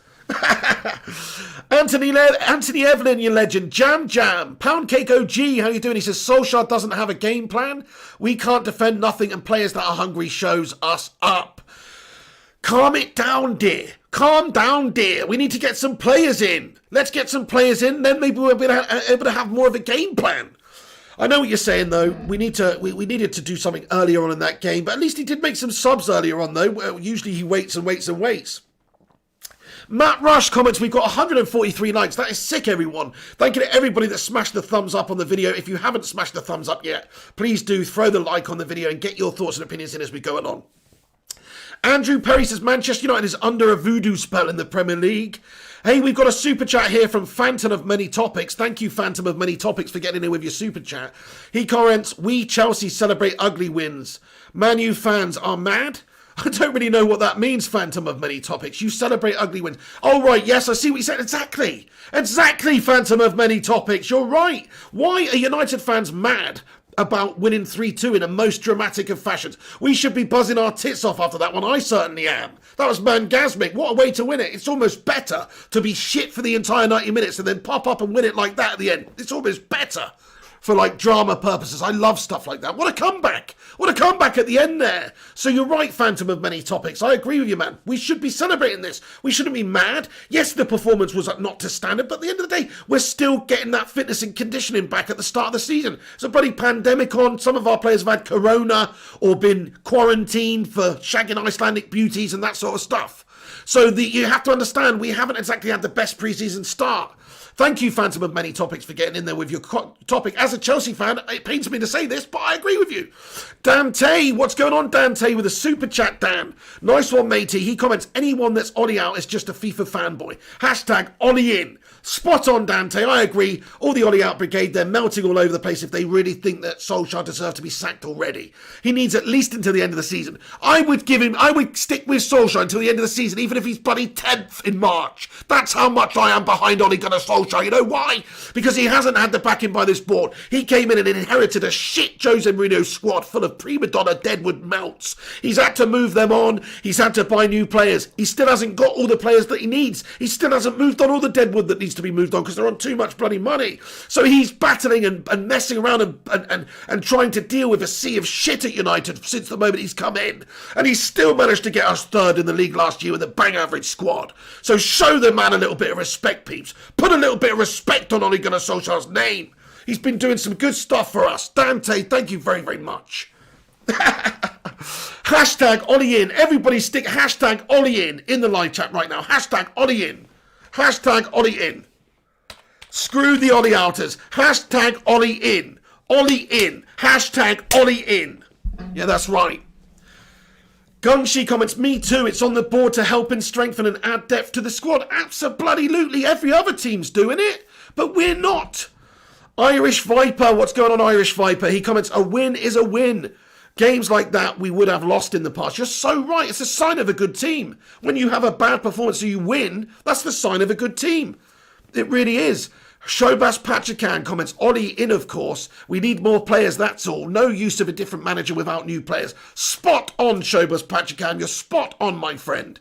Anthony Evelyn, you legend. Jam. Pound Cake OG, how you doing? He says, Solskjaer doesn't have a game plan. We can't defend nothing, and players that are hungry shows us up. Calm it down, dear. Calm down, dear. We need to get some players in. Let's get some players in, then maybe we'll be able to have more of a game plan. I know what you're saying, though. We needed to do something earlier on in that game, but at least he did make some subs earlier on, though. Usually he waits and waits and waits. Matt Rush comments, we've got 143 likes. That is sick, everyone. Thank you to everybody that smashed the thumbs up on the video. If you haven't smashed the thumbs up yet, please do throw the like on the video and get your thoughts and opinions in as we go along. Andrew Perry says, Manchester United is under a voodoo spell in the Premier League. Hey, we've got a super chat here from Phantom of Many Topics. Thank you, Phantom of Many Topics, for getting in with your super chat. He comments, we Chelsea celebrate ugly wins. Man U fans are mad? I don't really know what that means, Phantom of Many Topics. You celebrate ugly wins. Oh, right, yes, I see what you said. Exactly, Phantom of Many Topics. You're right. Why are United fans mad about winning 3-2 in a most dramatic of fashions? We should be buzzing our tits off after that one. I certainly am. That was mangasmic. What a way to win it. It's almost better to be shit for the entire 90 minutes and then pop up and win it like that at the end. It's almost better for like drama purposes. I love stuff like that. What a comeback. What a comeback at the end there. So you're right, Phantom of Many Topics. I agree with you, man. We should be celebrating this. We shouldn't be mad. Yes, the performance was not to standard, but at the end of the day, we're still getting that fitness and conditioning back at the start of the season. There's a bloody pandemic on. Some of our players have had corona or been quarantined for shagging Icelandic beauties and that sort of stuff. So you have to understand, we haven't exactly had the best pre-season start. Thank you, Phantom of Many Topics, for getting in there with your topic. As a Chelsea fan, it pains me to say this, but I agree with you. Dante, what's going on, Dante, with a super chat, Dan? Nice one, matey. He comments, anyone that's Ollie out is just a FIFA fanboy. Hashtag Ollie in. Spot on, Dante. I agree. All the Ollie out brigade, they're melting all over the place if they really think that Solskjaer deserves to be sacked already. He needs at least until the end of the season. I would stick with Solskjaer until the end of the season, even if he's bloody 10th in March. That's how much I am behind Ole Gunnar Solskjaer. You know why? Because he hasn't had the backing by this board. He came in and inherited a shit Jose Mourinho squad full of prima donna Deadwood melts. He's had to move them on. He's had to buy new players. He still hasn't got all the players that he needs. He still hasn't moved on all the Deadwood that needs to be moved on because they're on too much bloody money. So he's battling and messing around and trying to deal with a sea of shit at United since the moment he's come in. And he's still managed to get us third in the league last year with a bang average squad. So show the man a little bit of respect, peeps. Put a little bit of respect on Ole Gunnar Solskjaer's name. He's been doing some good stuff for us. Dante, thank you very, very much. Hashtag Ollie in. Everybody stick hashtag Ollie in the live chat right now. Hashtag Ollie in. Hashtag Ollie in. Screw the Ollie outers. Hashtag Ollie in. Ollie in. Hashtag Ollie in. Yeah, that's right. Gunshi comments, me too. It's on the board to help and strengthen and add depth to the squad. Absolutely. Every other team's doing it, but we're not. Irish Viper, what's going on, Irish Viper? He comments, a win is a win. Games like that we would have lost in the past. You're so right. It's a sign of a good team. When you have a bad performance and you win, that's the sign of a good team. It really is. Shobas Pachakan comments, Ollie in, of course. We need more players, that's all. No use of a different manager without new players. Spot on, Shobas Pachakan. You're spot on, my friend.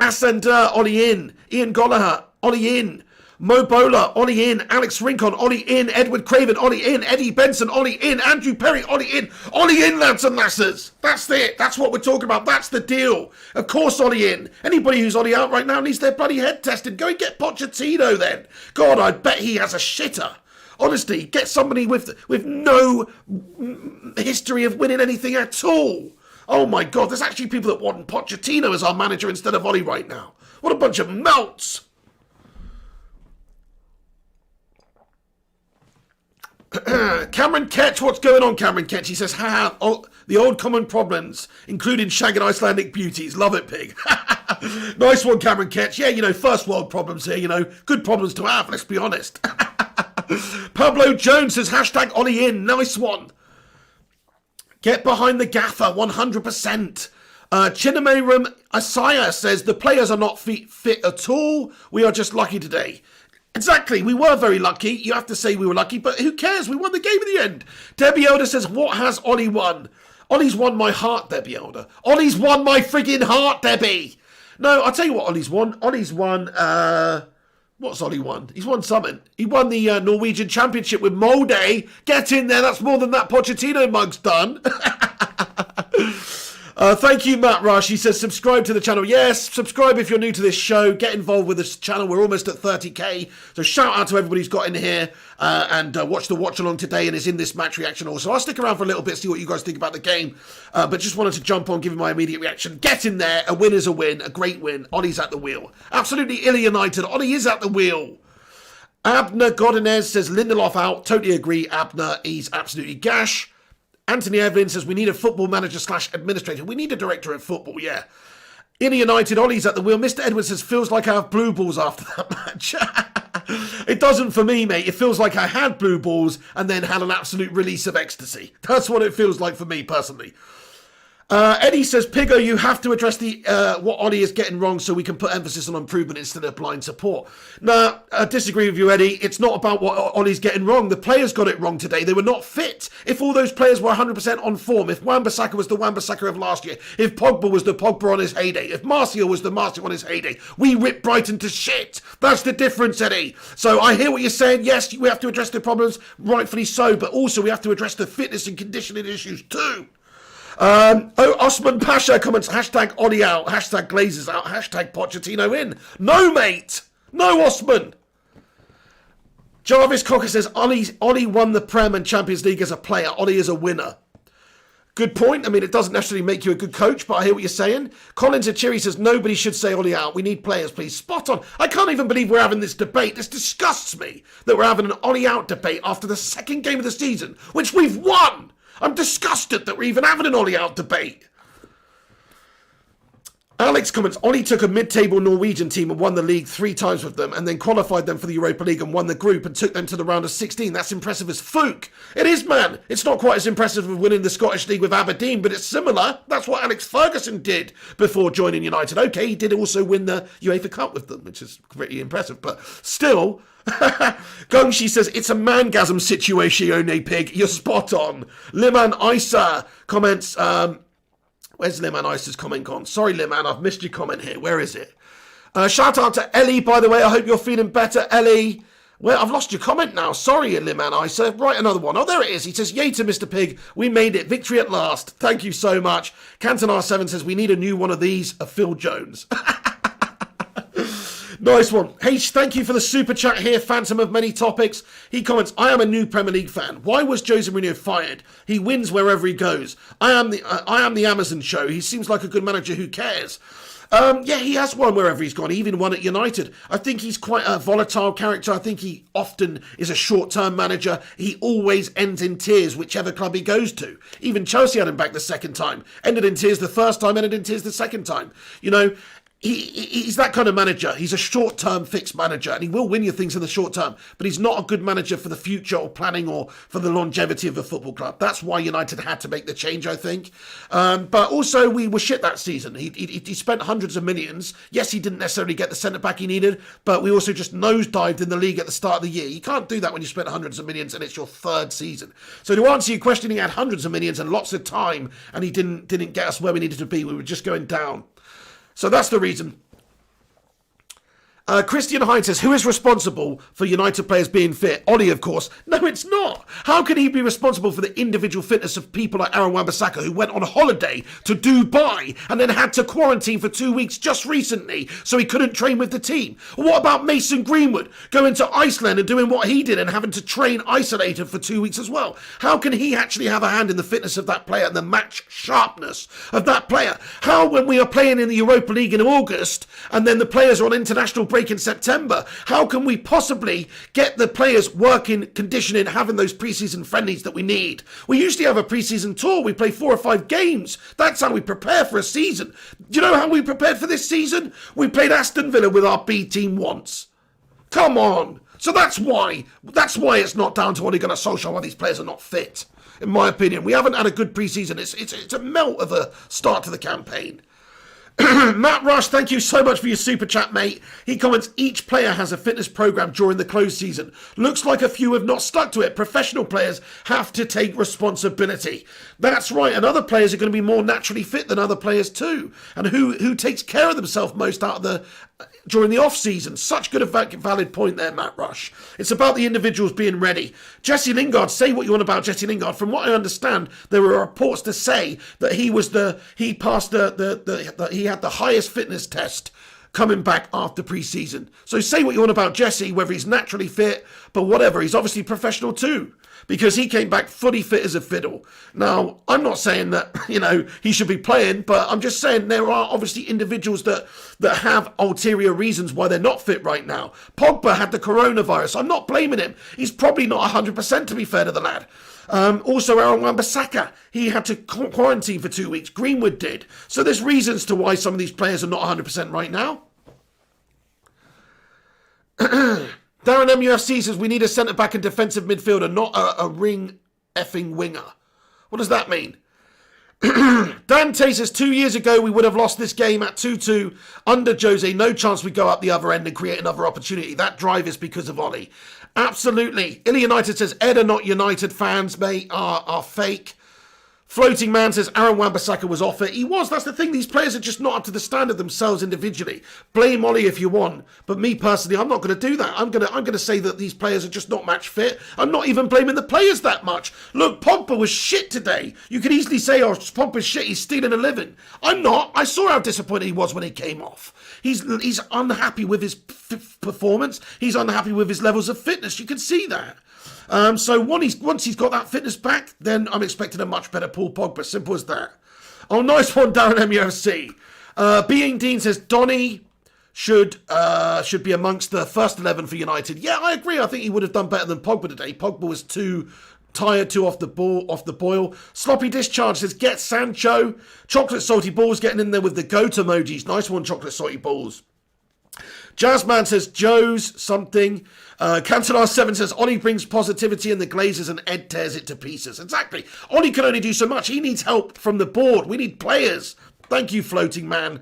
Ascender, Ollie in. Ian Gollaher, Ollie in. Mo Bola, Ollie in. Alex Rincon, Ollie in. Edward Craven, Ollie in. Eddie Benson, Ollie in. Andrew Perry, Ollie in. Ollie in, lads and lasses. That's it. That's what we're talking about. That's the deal. Of course, Ollie in. Anybody who's Ollie out right now needs their bloody head tested. Go and get Pochettino then. God, I bet he has a shitter. Honestly, get somebody with no history of winning anything at all. Oh my God, there's actually people that want Pochettino as our manager instead of Ollie right now. What a bunch of melts. Cameron Ketch, what's going on, Cameron Ketch? He says, the old common problems, including shagging Icelandic beauties. Love it, pig. Nice one, Cameron Ketch. Yeah, first world problems here, good problems to have, let's be honest. Pablo Jones says, hashtag Ollie in. Nice one. Get behind the gaffer, 100%. Chinamaram Asaya says, the players are not fit at all. We are just lucky today. Exactly, we were very lucky. You have to say we were lucky, but who cares? We won the game in the end. Debbie Elder says, what has Ollie won? Ollie's won my heart, Debbie Elder. Ollie's won my friggin' heart, Debbie. No, I'll tell you what Ollie's won. Ollie's won, what's Ollie won? He's won something. He won the Norwegian Championship with Molde. Get in there, that's more than that Pochettino mug's done. Thank you, Matt Rush. He says, subscribe to the channel. Yes, subscribe if you're new to this show. Get involved with this channel. We're almost at 30k. So shout out to everybody who's got in here and watch the watch along today and is in this match reaction also. I'll stick around for a little bit, see what you guys think about the game. But just wanted to jump on, give you my immediate reaction. Get in there. A win is a win. A great win. Ollie's at the wheel. Absolutely ill United. Ollie is at the wheel. Abner Godinez says, Lindelof out. Totally agree, Abner. He's absolutely gash. Anthony Evelyn says, we need a football manager / administrator. We need a director of football, yeah. In United, Ollie's at the wheel. Mr. Edwards says, feels like I have blue balls after that match. It doesn't for me, mate. It feels like I had blue balls and then had an absolute release of ecstasy. That's what it feels like for me, personally. Eddie says, Piggo, you have to address the what Ollie is getting wrong so we can put emphasis on improvement instead of blind support. Nah, I disagree with you, Eddie. It's not about what Ollie's getting wrong. The players got it wrong today. They were not fit. If all those players were 100% on form, if Wambasaka was the Wambasaka of last year, if Pogba was the Pogba on his heyday, if Martial was the Martial on his heyday, we ripped Brighton to shit. That's the difference, Eddie. So I hear what you're saying. Yes, we have to address the problems, rightfully so, but also we have to address the fitness and conditioning issues too. Osman Pasha comments, hashtag Ollie out, hashtag Glazers out, hashtag Pochettino in. No, mate. No, Osman. Jarvis Cocker says, Ollie won the Prem and Champions League as a player. Ollie is a winner. Good point. I mean, it doesn't necessarily make you a good coach, but I hear what you're saying. Collins Achiri says, nobody should say Ollie out. We need players, please. Spot on. I can't even believe we're having this debate. This disgusts me that we're having an Ollie out debate after the second game of the season, which we've won. I'm disgusted that we're even having an Ollie out debate. Alex comments, Ollie took a mid-table Norwegian team and won the league 3 times with them and then qualified them for the Europa League and won the group and took them to the round of 16. That's impressive as fuck. It is, man. It's not quite as impressive as winning the Scottish League with Aberdeen, but it's similar. That's what Alex Ferguson did before joining United. Okay, he did also win the UEFA Cup with them, which is pretty impressive, but still... Gongshi says, it's a mangasm situation, pig. You're spot on. Liman Isa comments... Where's Liman Isa's comment gone? Sorry, Liman, I've missed your comment here. Where is it? Shout out to Ellie, by the way. I hope you're feeling better, Ellie. Well, I've lost your comment now. Sorry, Liman Isa. Write another one. Oh, there it is. He says, yay to Mr. Pig. We made it. Victory at last. Thank you so much. Canton R7 says, we need a new one of these, a Phil Jones. Nice one. H, thank you for the super chat here, Phantom of Many Topics. He comments, I am a new Premier League fan. Why was Jose Mourinho fired? He wins wherever he goes. I am the Amazon show. He seems like a good manager. Who cares? Yeah, he has won wherever he's gone. He even won at United. I think he's quite a volatile character. I think he often is a short-term manager. He always ends in tears, whichever club he goes to. Even Chelsea had him back the second time. Ended in tears the first time, ended in tears the second time. You know, he's that kind of manager. He's a short-term fixed manager, and he will win you things in the short term, but he's not a good manager for the future or planning or for the longevity of a football club. That's why United had to make the change, I think. But also, we were shit that season. He spent hundreds of millions. Yes, he didn't necessarily get the centre-back he needed, but we also just nosedived in the league at the start of the year. You can't do that when you spent hundreds of millions and it's your third season. So to answer your question, he had hundreds of millions and lots of time, and he didn't get us where we needed to be. We were just going down. So that's the reason. Christian Hine says, who is responsible for United players being fit? Ollie, of course. No, it's not. How can he be responsible for the individual fitness of people like Aaron Wambasaka, who went on holiday to Dubai and then had to quarantine for 2 weeks just recently so he couldn't train with the team? What about Mason Greenwood going to Iceland and doing what he did and having to train isolated for 2 weeks as well? How can he actually have a hand in the fitness of that player and the match sharpness of that player? How, when we are playing in the Europa League in August and then the players are on international break in September, how can we possibly get the players working, conditioning, having those pre-season friendlies that we need? We usually have a pre-season tour. We play 4 or 5 games. That's how we prepare for a season. Do you know how we prepared for this season? We played Aston Villa with our B team once. Come on. So that's why it's not down to Ole Gunnar Solskjaer why these players are not fit. In my opinion, we haven't had a good pre-season. It's a melt of a start to the campaign. Matt Rush, thank you so much for your super chat, mate. He comments, each player has a fitness program during the close season. Looks like a few have not stuck to it. Professional players have to take responsibility. That's right, and other players are going to be more naturally fit than other players too. And who takes care of themselves most out of the during the off-season? Such good a valid point there, Matt Rush. It's about the individuals being ready. Jesse Lingard, say what you want about Jesse Lingard. From what I understand, there were reports to say that he had the highest fitness test coming back after pre-season. So say what you want about Jesse, whether he's naturally fit, but whatever, he's obviously professional too, because he came back fully fit as a fiddle. Now, I'm not saying that, he should be playing, but I'm just saying there are obviously individuals that have ulterior reasons why they're not fit right now. Pogba had the coronavirus. I'm not blaming him. He's probably not 100%, to be fair to the lad. Also, Aaron Wambasaka, he had to quarantine for 2 weeks. Greenwood did. So there's reasons to why some of these players are not 100% right now. Darren MUFC says, we need a centre-back and defensive midfielder, not a ring effing winger. What does that mean? Dante says, 2 years ago, we would have lost this game at 2-2 under Jose. No chance we go up the other end and create another opportunity. That drive is because of Ollie. Absolutely. Illy United says, Ed are not United fans, mate, are fake. Floating Man says, Aaron Wambasaka was off it. He was. That's the thing. These players are just not up to the standard themselves individually. Blame Ollie if you want. But me personally, I'm not going to do that. I'm going to say that these players are just not match fit. I'm not even blaming the players that much. Look, Pogba was shit today. You could easily say, oh, Pogba's shit. He's stealing a living. I'm not. I saw how disappointed he was when he came off. He's unhappy with his performance. He's unhappy with his levels of fitness. You can see that. So once he's got that fitness back, then I'm expecting a much better Paul Pogba. Simple as that. Oh, nice one, Darren MUFC. Being Dean says Donny should be amongst the first 11 for United. Yeah, I agree. I think he would have done better than Pogba today. Pogba was too tired, too off the boil. Sloppy Discharge says get Sancho. Chocolate Salty Balls getting in there with the goat emojis. Nice one, Chocolate Salty Balls. Jazzman says Joe's something. Cancelar 7 says Ollie brings positivity in the Glazers and Ed tears it to pieces. Exactly. Ollie can only do so much. He needs help from the board. We need players. Thank you, Floating Man.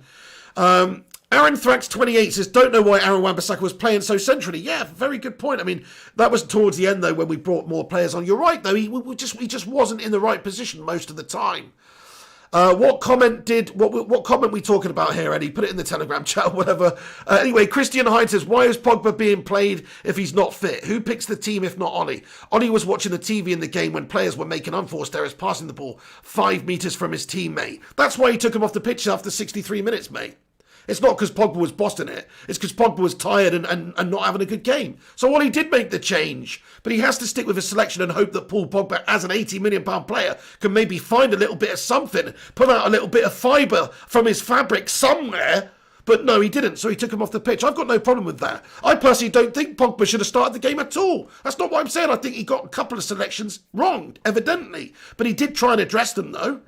Aaron Thrax 28 says, don't know why Aaron Wambasaka was playing so centrally. Yeah, very good point. I mean, that was towards the end, though, when we brought more players on. You're right, though. He just wasn't in the right position most of the time. What comment we talking about here, Eddie? Put it in the Telegram chat or whatever. Anyway, Christian Hyde says, why is Pogba being played if he's not fit? Who picks the team if not Ollie? Ollie was watching the TV in the game when players were making unforced errors, passing the ball 5 metres from his teammate. That's why he took him off the pitch after 63 minutes, mate. It's not because Pogba was bossing it. It's because Pogba was tired and not having a good game. So Ollie did make the change. But he has to stick with his selection and hope that Paul Pogba, as an £80 million player, can maybe find a little bit of something, pull out a little bit of fibre from his fabric somewhere. But no, he didn't, so he took him off the pitch. I've got no problem with that. I personally don't think Pogba should have started the game at all. That's not what I'm saying. I think he got a couple of selections wrong, evidently. But he did try and address them, though.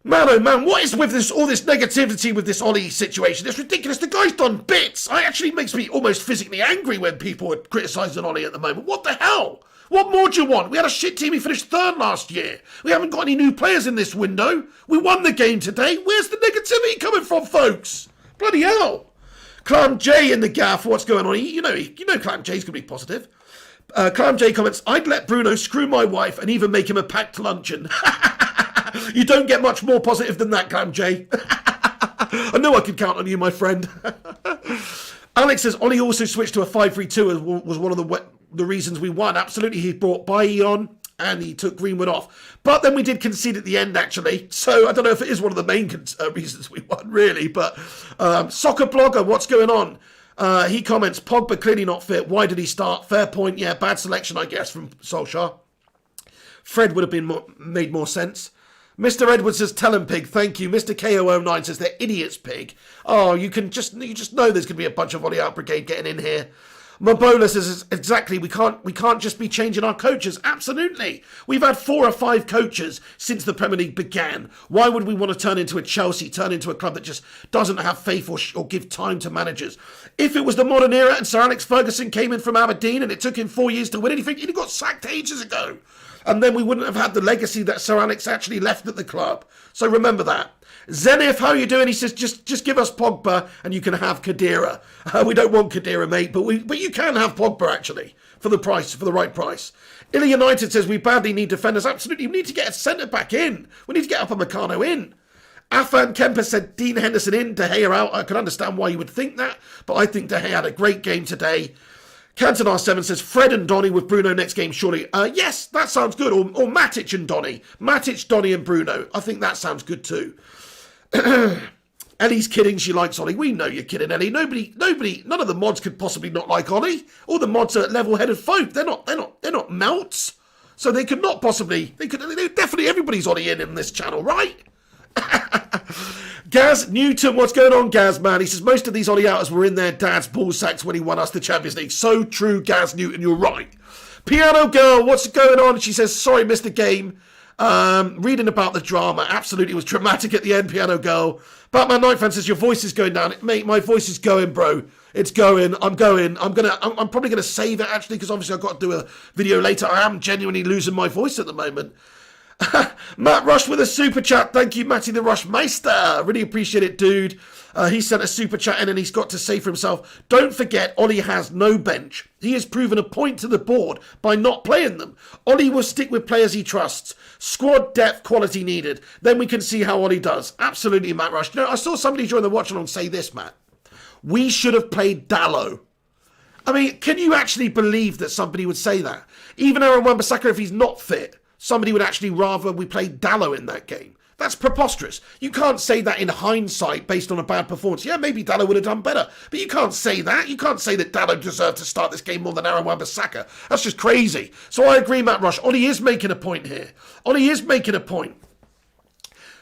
Man, oh man, what is with all this negativity with this Ollie situation? It's ridiculous. The guy's done bits. It actually makes me almost physically angry when people are criticising Ollie at the moment. What the hell? What more do you want? We had a shit team. He finished third last year. We haven't got any new players in this window. We won the game today. Where's the negativity coming from, folks? Bloody hell. Clam J in the gaff. What's going on? You know Clam J's going to be positive. Clam J comments, I'd let Bruno screw my wife and even make him a packed luncheon. You don't get much more positive than that, Clam J. I know I can count on you, my friend. Alex says, Ollie also switched to a 5-3-2 and was one of the reasons we won. Absolutely, he brought Bailly on and he took Greenwood off. But then we did concede at the end, actually. So I don't know if it is one of the main reasons we won, really. But Soccer Blogger, what's going on? He comments, Pogba clearly not fit. Why did he start? Fair point. Yeah, bad selection, I guess, from Solskjaer. Fred would have made more sense. Mr. Edwards says, tell him, Pig, thank you. Mr. KO09 says, they're idiots, Pig. Oh, you just know there's going to be a bunch of Ollie Out Brigade getting in here. Mabola says, exactly, we can't just be changing our coaches. Absolutely. We've had 4 or 5 coaches since the Premier League began. Why would we want to turn into a Chelsea, turn into a club that just doesn't have faith or give time to managers? If it was the modern era and Sir Alex Ferguson came in from Aberdeen and it took him 4 years to win anything, he'd have got sacked ages ago. And then we wouldn't have had the legacy that Sir Alex actually left at the club. So remember that. Zenith, how are you doing? He says, just give us Pogba and you can have Khedira. We don't want Khedira, mate, but you can have Pogba, actually, for the right price. Illa United says, we badly need defenders. Absolutely, we need to get a centre-back in. We need to get Upamecano in. Afan Kemper said, Dean Henderson in, De Gea out. I can understand why you would think that, but I think De Gea had a great game today. Canton R7 says, Fred and Donny with Bruno next game, surely. Yes, that sounds good. Or Matic and Donny. Matic, Donny and Bruno. I think that sounds good too. Ellie's kidding. She likes Ollie. We know you're kidding, Ellie. Nobody, none of the mods could possibly not like Ollie. All the mods are level-headed folk. They're not melts. So they could not possibly, definitely everybody's Ollie in this channel, right? Gaz Newton, what's going on, Gaz, man? He says, most of these Ollie outers were in their dad's ball sacks when he won us the Champions League. So true, Gaz Newton, you're right. Piano Girl, what's going on? She says, sorry, missed the game. Reading about the drama. Absolutely, it was dramatic at the end, Piano Girl. Batman Night Fan says, your voice is going down. Mate, my voice is going, bro. It's going. I'm going. I'm probably going to save it, actually, because obviously I've got to do a video later. I am genuinely losing my voice at the moment. Matt Rush with a super chat. Thank you, Matty the Rush Meister. Really appreciate it, dude. He sent a super chat in and he's got to say for himself, don't forget Ollie has no bench. He has proven a point to the board by not playing them. Ollie will stick with players he trusts. Squad depth, quality needed. Then we can see how Ollie does. Absolutely, Matt Rush. You know, I saw somebody during the watch along say this, Matt. We should have played Dallo. I mean, can you actually believe that somebody would say that? Even Aaron Wambasaka, if he's not fit, somebody would actually rather we played Dallo in that game. That's preposterous. You can't say that in hindsight based on a bad performance. Yeah, maybe Dalot would have done better, but you can't say that. You can't say that Dalot deserved to start this game more than Aaron Wambasaka. That's just crazy. So I agree, Matt Rush. Ollie is making a point here. Ollie is making a point.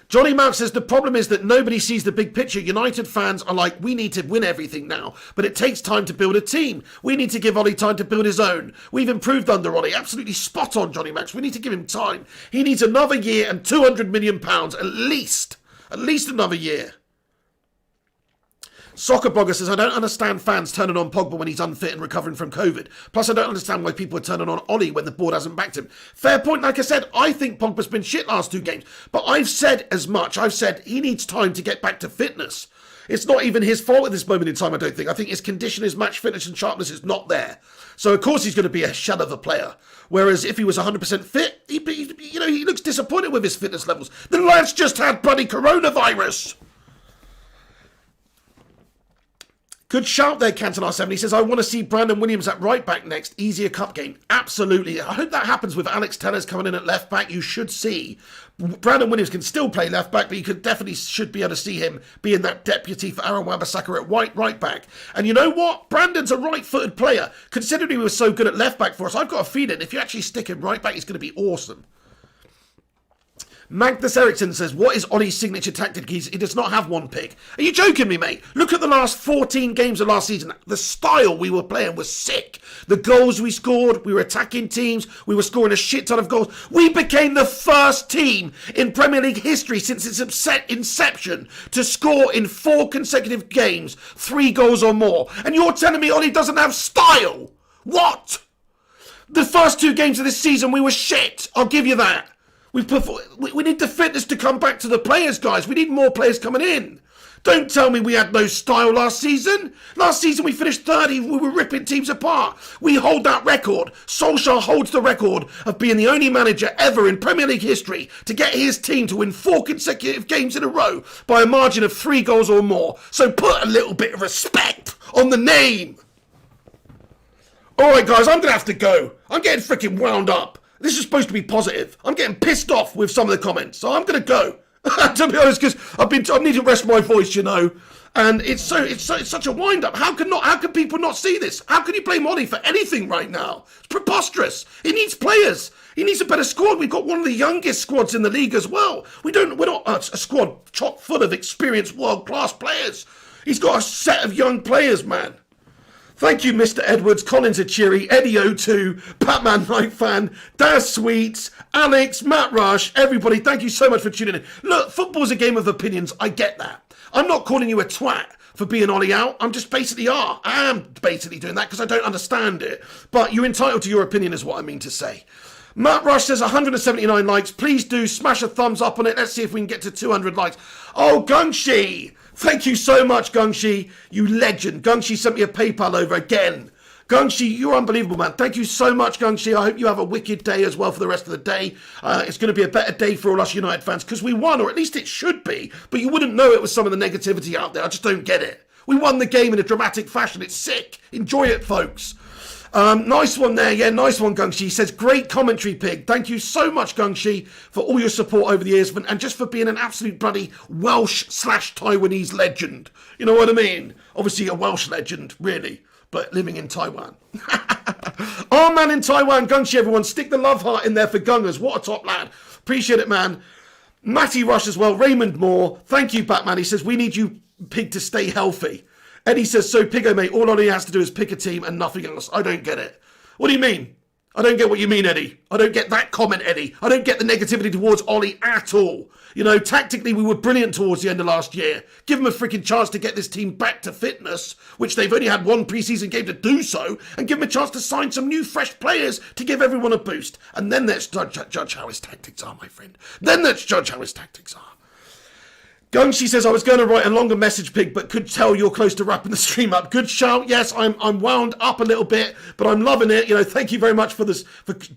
Johnny Mount says the problem is that nobody sees the big picture. United fans are like, we need to win everything now, but it takes time to build a team. We need to give Ollie time to build his own. We've improved under Ollie. Absolutely spot on, Johnny Max. We need to give him time. He needs another year and £200 million at least. At least another year. Soccer Blogger says, I don't understand fans turning on Pogba when he's unfit and recovering from COVID. Plus, I don't understand why people are turning on Ollie when the board hasn't backed him. Fair point. Like I said, I think Pogba's been shit last 2 games. But I've said as much. I've said he needs time to get back to fitness. It's not even his fault at this moment in time, I don't think. I think his condition, his match fitness and sharpness is not there. So, of course, he's going to be a shell of a player. Whereas if he was 100% fit, he looks disappointed with his fitness levels. The lad's just had bloody coronavirus. Good shout there, Cantona 7. He says, I want to see Brandon Williams at right back next. Easier cup game. Absolutely. I hope that happens with Alex Tellez coming in at left back. You should see. Brandon Williams can still play left back, but you should be able to see him being that deputy for Aaron Wambasaka at right back. And you know what? Brandon's a right-footed player. Considering he was so good at left back for us, I've got a feeling if you actually stick him right back, he's going to be awesome. Magnus Eriksson says, what is Ollie's signature tactic? He does not have one pick. Are you joking me, mate? Look at the last 14 games of last season. The style we were playing was sick. The goals we scored, we were attacking teams, we were scoring a shit ton of goals. We became the first team in Premier League history since its inception to score in 4 consecutive games 3 goals or more. And you're telling me Ollie doesn't have style? What? The first 2 games of this season, we were shit. I'll give you that. We need the fitness to come back to the players, guys. We need more players coming in. Don't tell me we had no style last season. Last season we finished 30. We were ripping teams apart. We hold that record. Solskjaer holds the record of being the only manager ever in Premier League history to get his team to win 4 consecutive games in a row by a margin of 3 goals or more. So put a little bit of respect on the name. All right, guys, I'm going to have to go. I'm getting freaking wound up. This is supposed to be positive. I'm getting pissed off with some of the comments, so I'm going to go. To be honest, because I need to rest my voice, you know. And it's such a wind-up. How can people not see this? How can you blame Ollie for anything right now? It's preposterous. He needs players. He needs a better squad. We've got one of the youngest squads in the league as well. We're not a squad chock full of experienced world-class players. He's got a set of young players, man. Thank you, Mr. Edwards, Collins Achiri, Eddie O2, Batman Night Fan, Daz Sweets, Alex, Matt Rush, everybody, thank you so much for tuning in. Look, football's a game of opinions. I get that. I'm not calling you a twat for being Ollie out. I am basically doing that because I don't understand it. But you're entitled to your opinion is what I mean to say. Matt Rush says 179 likes. Please do smash a thumbs up on it. Let's see if we can get to 200 likes. Oh, Gungshi. Thank you so much, Gungshi. You legend. Gungshi sent me a PayPal over again. Gungshi, you're unbelievable, man. Thank you so much, Gungshi. I hope you have a wicked day as well for the rest of the day. It's going to be a better day for all us United fans because we won, or at least it should be. But you wouldn't know it was some of the negativity out there. I just don't get it. We won the game in a dramatic fashion. It's sick. Enjoy it, folks. Nice one there. Yeah, nice one, Gungshi. He says, great commentary, Pig. Thank you so much, Gungshi, for all your support over the years and just for being an absolute bloody Welsh/Taiwanese legend. You know what I mean? Obviously a Welsh legend, really, but living in Taiwan. Our man in Taiwan, Gungshi, everyone. Stick the love heart in there for Gungers. What a top lad. Appreciate it, man. Matty Rush as well. Raymond Moore. Thank you, Batman. He says, we need you, Pig, to stay healthy. Eddie says, so Piggo, mate, all Ollie has to do is pick a team and nothing else. I don't get it. What do you mean? I don't get what you mean, Eddie. I don't get that comment, Eddie. I don't get the negativity towards Ollie at all. You know, tactically, we were brilliant towards the end of last year. Give them a freaking chance to get this team back to fitness, which they've only had 1 preseason game to do so, and give them a chance to sign some new, fresh players to give everyone a boost. And then let's judge how his tactics are, my friend. Then let's judge how his tactics are. Gungshi says, I was going to write a longer message, Pig, but could tell you're close to wrapping the stream up. Good shout. Yes, I'm wound up a little bit, but I'm loving it. You know, thank you very much for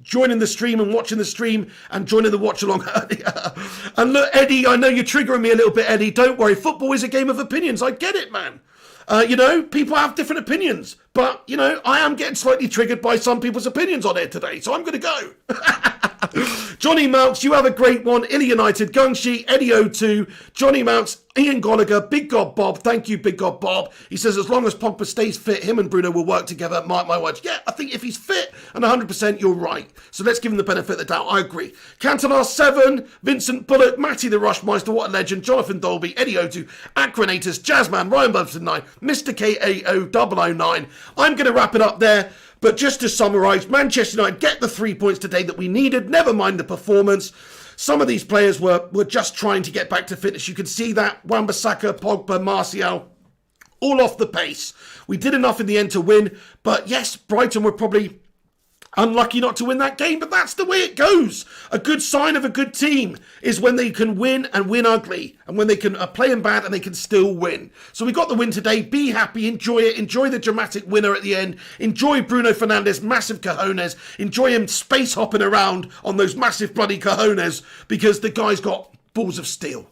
joining the stream and watching the stream and joining the watch along earlier. And look, Eddie, I know you're triggering me a little bit, Eddie. Don't worry. Football is a game of opinions. I get it, man. You know, people have different opinions, but, you know, I am getting slightly triggered by some people's opinions on it today, so I'm going to go. Johnny Mounts, you have a great one. Illy United, Gungshi, Eddie O2, Johnny Mounts, Ian Gallagher, Big God Bob. Thank you, Big God Bob. He says, as long as Pogba stays fit, him and Bruno will work together. Mark my words. Yeah, I think if he's fit and 100%, you're right. So let's give him the benefit of the doubt. I agree. Cantona 7, Vincent Bullock, Matty the Rushmeister, what a legend, Jonathan Dolby, Eddie O2, Acronators, Jazzman, Ryan Bubson 9, Mr. KAO 009. I'm going to wrap it up there. But just to summarise, Manchester United get the 3 points today that we needed. Never mind the performance. Some of these players were just trying to get back to fitness. You can see that. Wambasaka, Pogba, Martial, all off the pace. We did enough in the end to win. But yes, Brighton were probably unlucky not to win that game, but that's the way it goes. A good sign of a good team is when they can win and win ugly, and when they can play in bad and they can still win. So we got the win today. Be happy, enjoy it, enjoy the dramatic winner at the end, enjoy Bruno Fernandes' massive cojones, enjoy him space hopping around on those massive bloody cojones, because the guy's got balls of steel.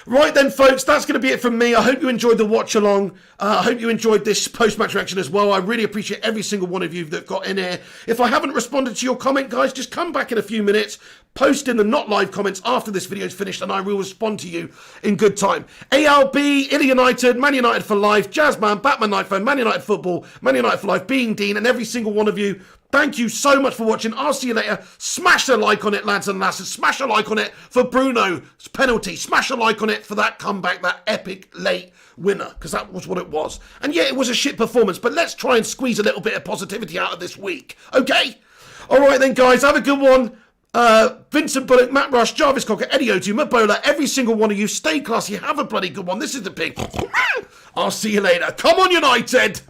Right then, folks, that's going to be it from me. I hope you enjoyed the watch along. I hope you enjoyed this post-match reaction as well. I really appreciate every single one of you that got in here. If I haven't responded to your comment, guys, just come back in a few minutes, post in the not live comments after this video is finished, and I will respond to you in good time. ALB, Illy United, Man United for life, Jazzman, Batman Nightphone, Man United Football, Man United for life, Being Dean, and every single one of you. Thank you so much for watching. I'll see you later. Smash a like on it, lads and lasses. Smash a like on it for Bruno's penalty. Smash a like on it for that comeback, that epic late winner, because that was what it was. And yeah, it was a shit performance, but let's try and squeeze a little bit of positivity out of this week. Okay? All right then, guys. Have a good one. Vincent Bullock, Matt Rush, Jarvis Cocker, Eddie O2, Mabola, every single one of you. Stay classy. Have a bloody good one. This is the pig. I'll see you later. Come on, United.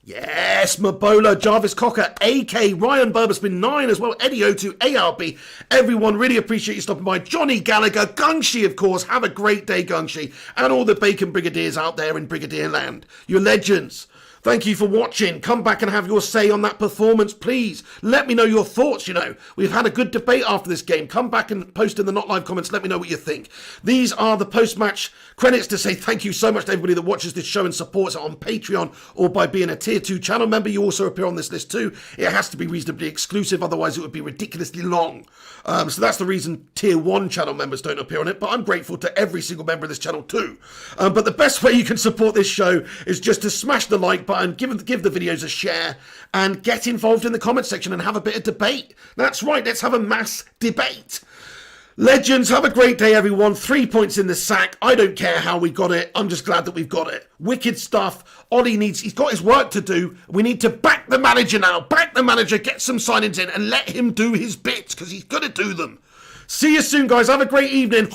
Yes, Mabola, Jarvis Cocker, AK, Ryan Burbusman 9 as well, Eddie O2, ARB. Everyone, really appreciate you stopping by. Johnny Gallagher, Gungshi, of course. Have a great day, Gungshi. And all the Bacon Brigadiers out there in Brigadier Land. You're legends. Thank you for watching. Come back and have your say on that performance, please. Let me know your thoughts, you know. We've had a good debate after this game. Come back and post in the not live comments. Let me know what you think. These are the post-match credits to say thank you so much to everybody that watches this show and supports it on Patreon or by being a Tier 2 channel member. You also appear on this list too. It has to be reasonably exclusive, otherwise it would be ridiculously long. So that's the reason Tier 1 channel members don't appear on it, but I'm grateful to every single member of this channel too. But the best way you can support this show is just to smash the like button, give the videos a share, and get involved in the comment section and have a bit of debate. That's right, let's have a mass debate. Legends, have a great day, everyone. 3 points in the sack. I don't care how we got it. I'm just glad that we've got it. Wicked stuff. Ollie he's got his work to do. We need to back the manager now. Back the manager, get some signings in, and let him do his bits, because he's going to do them. See you soon, guys. Have a great evening.